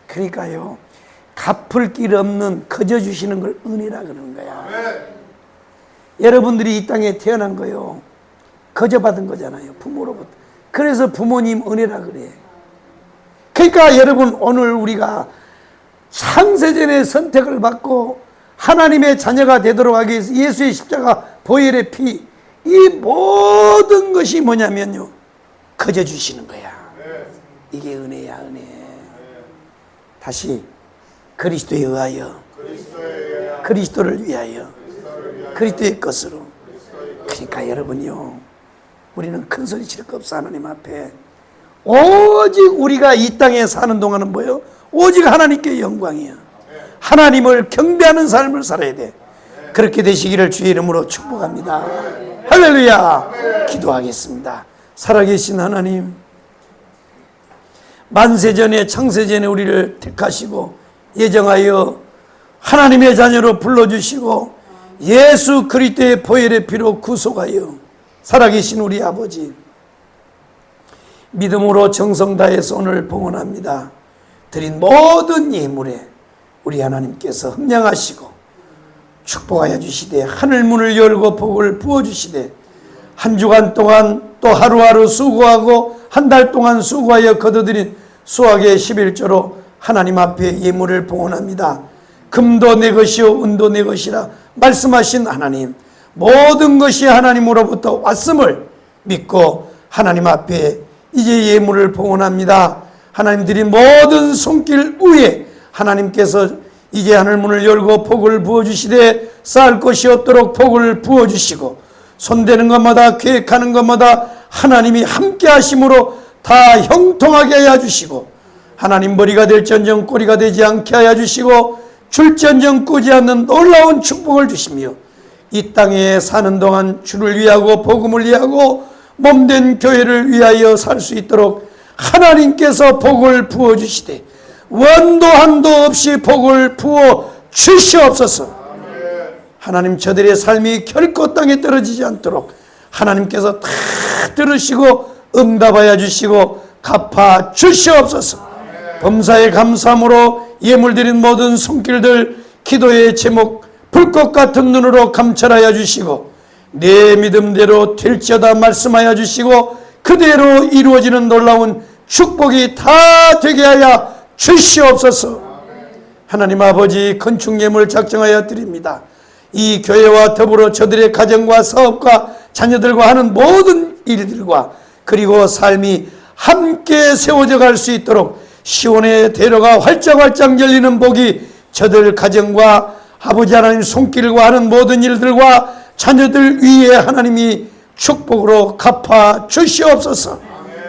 그러니까요, 갚을 길 없는 거저 주시는 걸 은혜라 그러는 거야. 여러분들이 이 땅에 태어난 거요 거저 받은 거잖아요, 부모로부터. 그래서 부모님 은혜라 그래. 그러니까 여러분, 오늘 우리가 창세전에 선택을 받고 하나님의 자녀가 되도록 하기 위해서 예수의 십자가, 보혈의 피, 이 모든 것이 뭐냐면요 거저 주시는 거야. 이게 은혜야, 은혜. 다시 그리스도에 의하여, 그리스도를 위하여, 그리스도의 것으로. 그러니까 여러분요, 우리는 큰 소리 칠 거 없어. 하나님 앞에 오직 우리가 이 땅에 사는 동안은 뭐예요? 오직 하나님께 영광이야. 하나님을 경배하는 삶을 살아야 돼. 그렇게 되시기를 주의 이름으로 축복합니다. 할렐루야. 기도하겠습니다. 살아계신 하나님, 만세전에 창세전에 우리를 택하시고 예정하여 하나님의 자녀로 불러주시고 예수 그리스도의 보혈의 피로 구속하여 살아계신 우리 아버지, 믿음으로 정성 다해서 오늘 봉헌합니다. 드린 모든 예물에 우리 하나님께서 흠량하시고 축복하여 주시되 하늘문을 열고 복을 부어주시되 한 주간 동안 또 하루하루 수고하고 한 달 동안 수고하여 거둬들인 수확의 11조로 하나님 앞에 예물을 봉헌합니다. 금도 내 것이요 은도 내 것이라 말씀하신 하나님, 모든 것이 하나님으로부터 왔음을 믿고 하나님 앞에 이제 예물을 봉헌합니다. 하나님 드린 모든 손길 위에 하나님께서 이제 하늘문을 열고 복을 부어주시되 쌓을 것이 없도록 복을 부어주시고 손대는 것마다 계획하는 것마다 하나님이 함께 하심으로 다 형통하게 하여 주시고 하나님 머리가 될지언정 꼬리가 되지 않게 하여 주시고 줄지언정 꾸지 않는 놀라운 축복을 주시며 이 땅에 사는 동안 주를 위하고 복음을 위하고 몸된 교회를 위하여 살 수 있도록 하나님께서 복을 부어주시되 원도 한도 없이 복을 부어 주시옵소서. 하나님, 저들의 삶이 결코 땅에 떨어지지 않도록 하나님께서 다 들으시고 응답하여 주시고 갚아 주시옵소서. 범사에 감사함으로 예물드린 모든 손길들, 기도의 제목 불꽃 같은 눈으로 감찰하여 주시고 내 믿음대로 될지어다 말씀하여 주시고 그대로 이루어지는 놀라운 축복이 다 되게 하여 주시옵소서. 하나님 아버지, 건축예물 작정하여 드립니다. 이 교회와 더불어 저들의 가정과 사업과 자녀들과 하는 모든 일들과 그리고 삶이 함께 세워져 갈 수 있도록 시온의 대로가 활짝활짝 열리는 복이 저들 가정과 아버지 하나님 손길과 하는 모든 일들과 자녀들 위에 하나님이 축복으로 갚아 주시옵소서.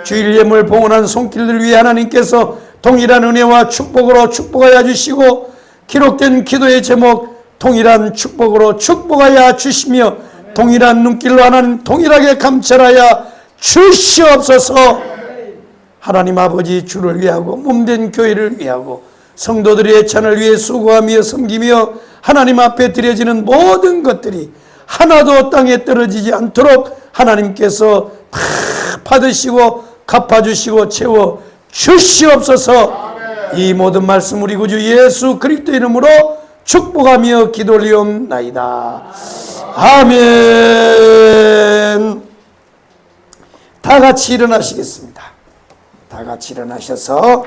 주일 예물 봉헌한 손길들 위에 하나님께서 동일한 은혜와 축복으로 축복하여 주시고 기록된 기도의 제목 동일한 축복으로 축복하여 주시며 동일한 눈길로 하나님 동일하게 감찰하여 주시옵소서. 하나님 아버지, 주를 위하고 몸된 교회를 위하고 성도들의 애찬을 위해 수고하며 섬기며 하나님 앞에 드려지는 모든 것들이 하나도 땅에 떨어지지 않도록 하나님께서 다 받으시고 갚아주시고 채워 주시옵소서. 이 모든 말씀 우리 구주 예수 그리스도 이름으로 축복하며 기도 올리옵나이다. 아멘. 다 같이 일어나시겠습니다. 다 같이 일어나셔서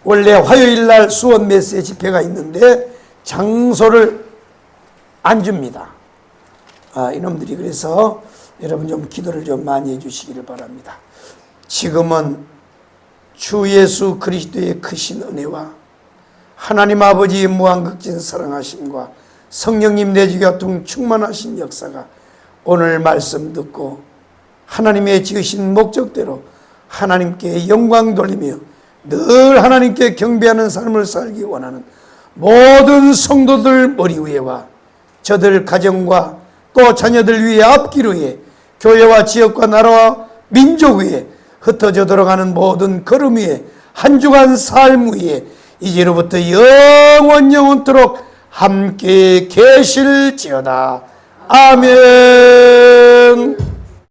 원래 화요일날 수원 메시지 집회가 있는데 장소를 안 줍니다. 이놈들이. 그래서 여러분 좀 기도를 좀 많이 해주시기를 바랍니다. 지금은 주 예수 그리스도의 크신 은혜와 하나님 아버지의 무한극진 사랑하심과 성령님 내주교통 충만하신 역사가 오늘 말씀 듣고 하나님의 지으신 목적대로 하나님께 영광 돌리며 늘 하나님께 경배하는 삶을 살기 원하는 모든 성도들 머리 위에와 저들 가정과 또 자녀들 위에 앞길 위에 교회와 지역과 나라와 민족 위에 흩어져 들어가는 모든 걸음 위에 한 주간 삶 위에 이제로부터 영원토록 함께 계실지어다. 아멘.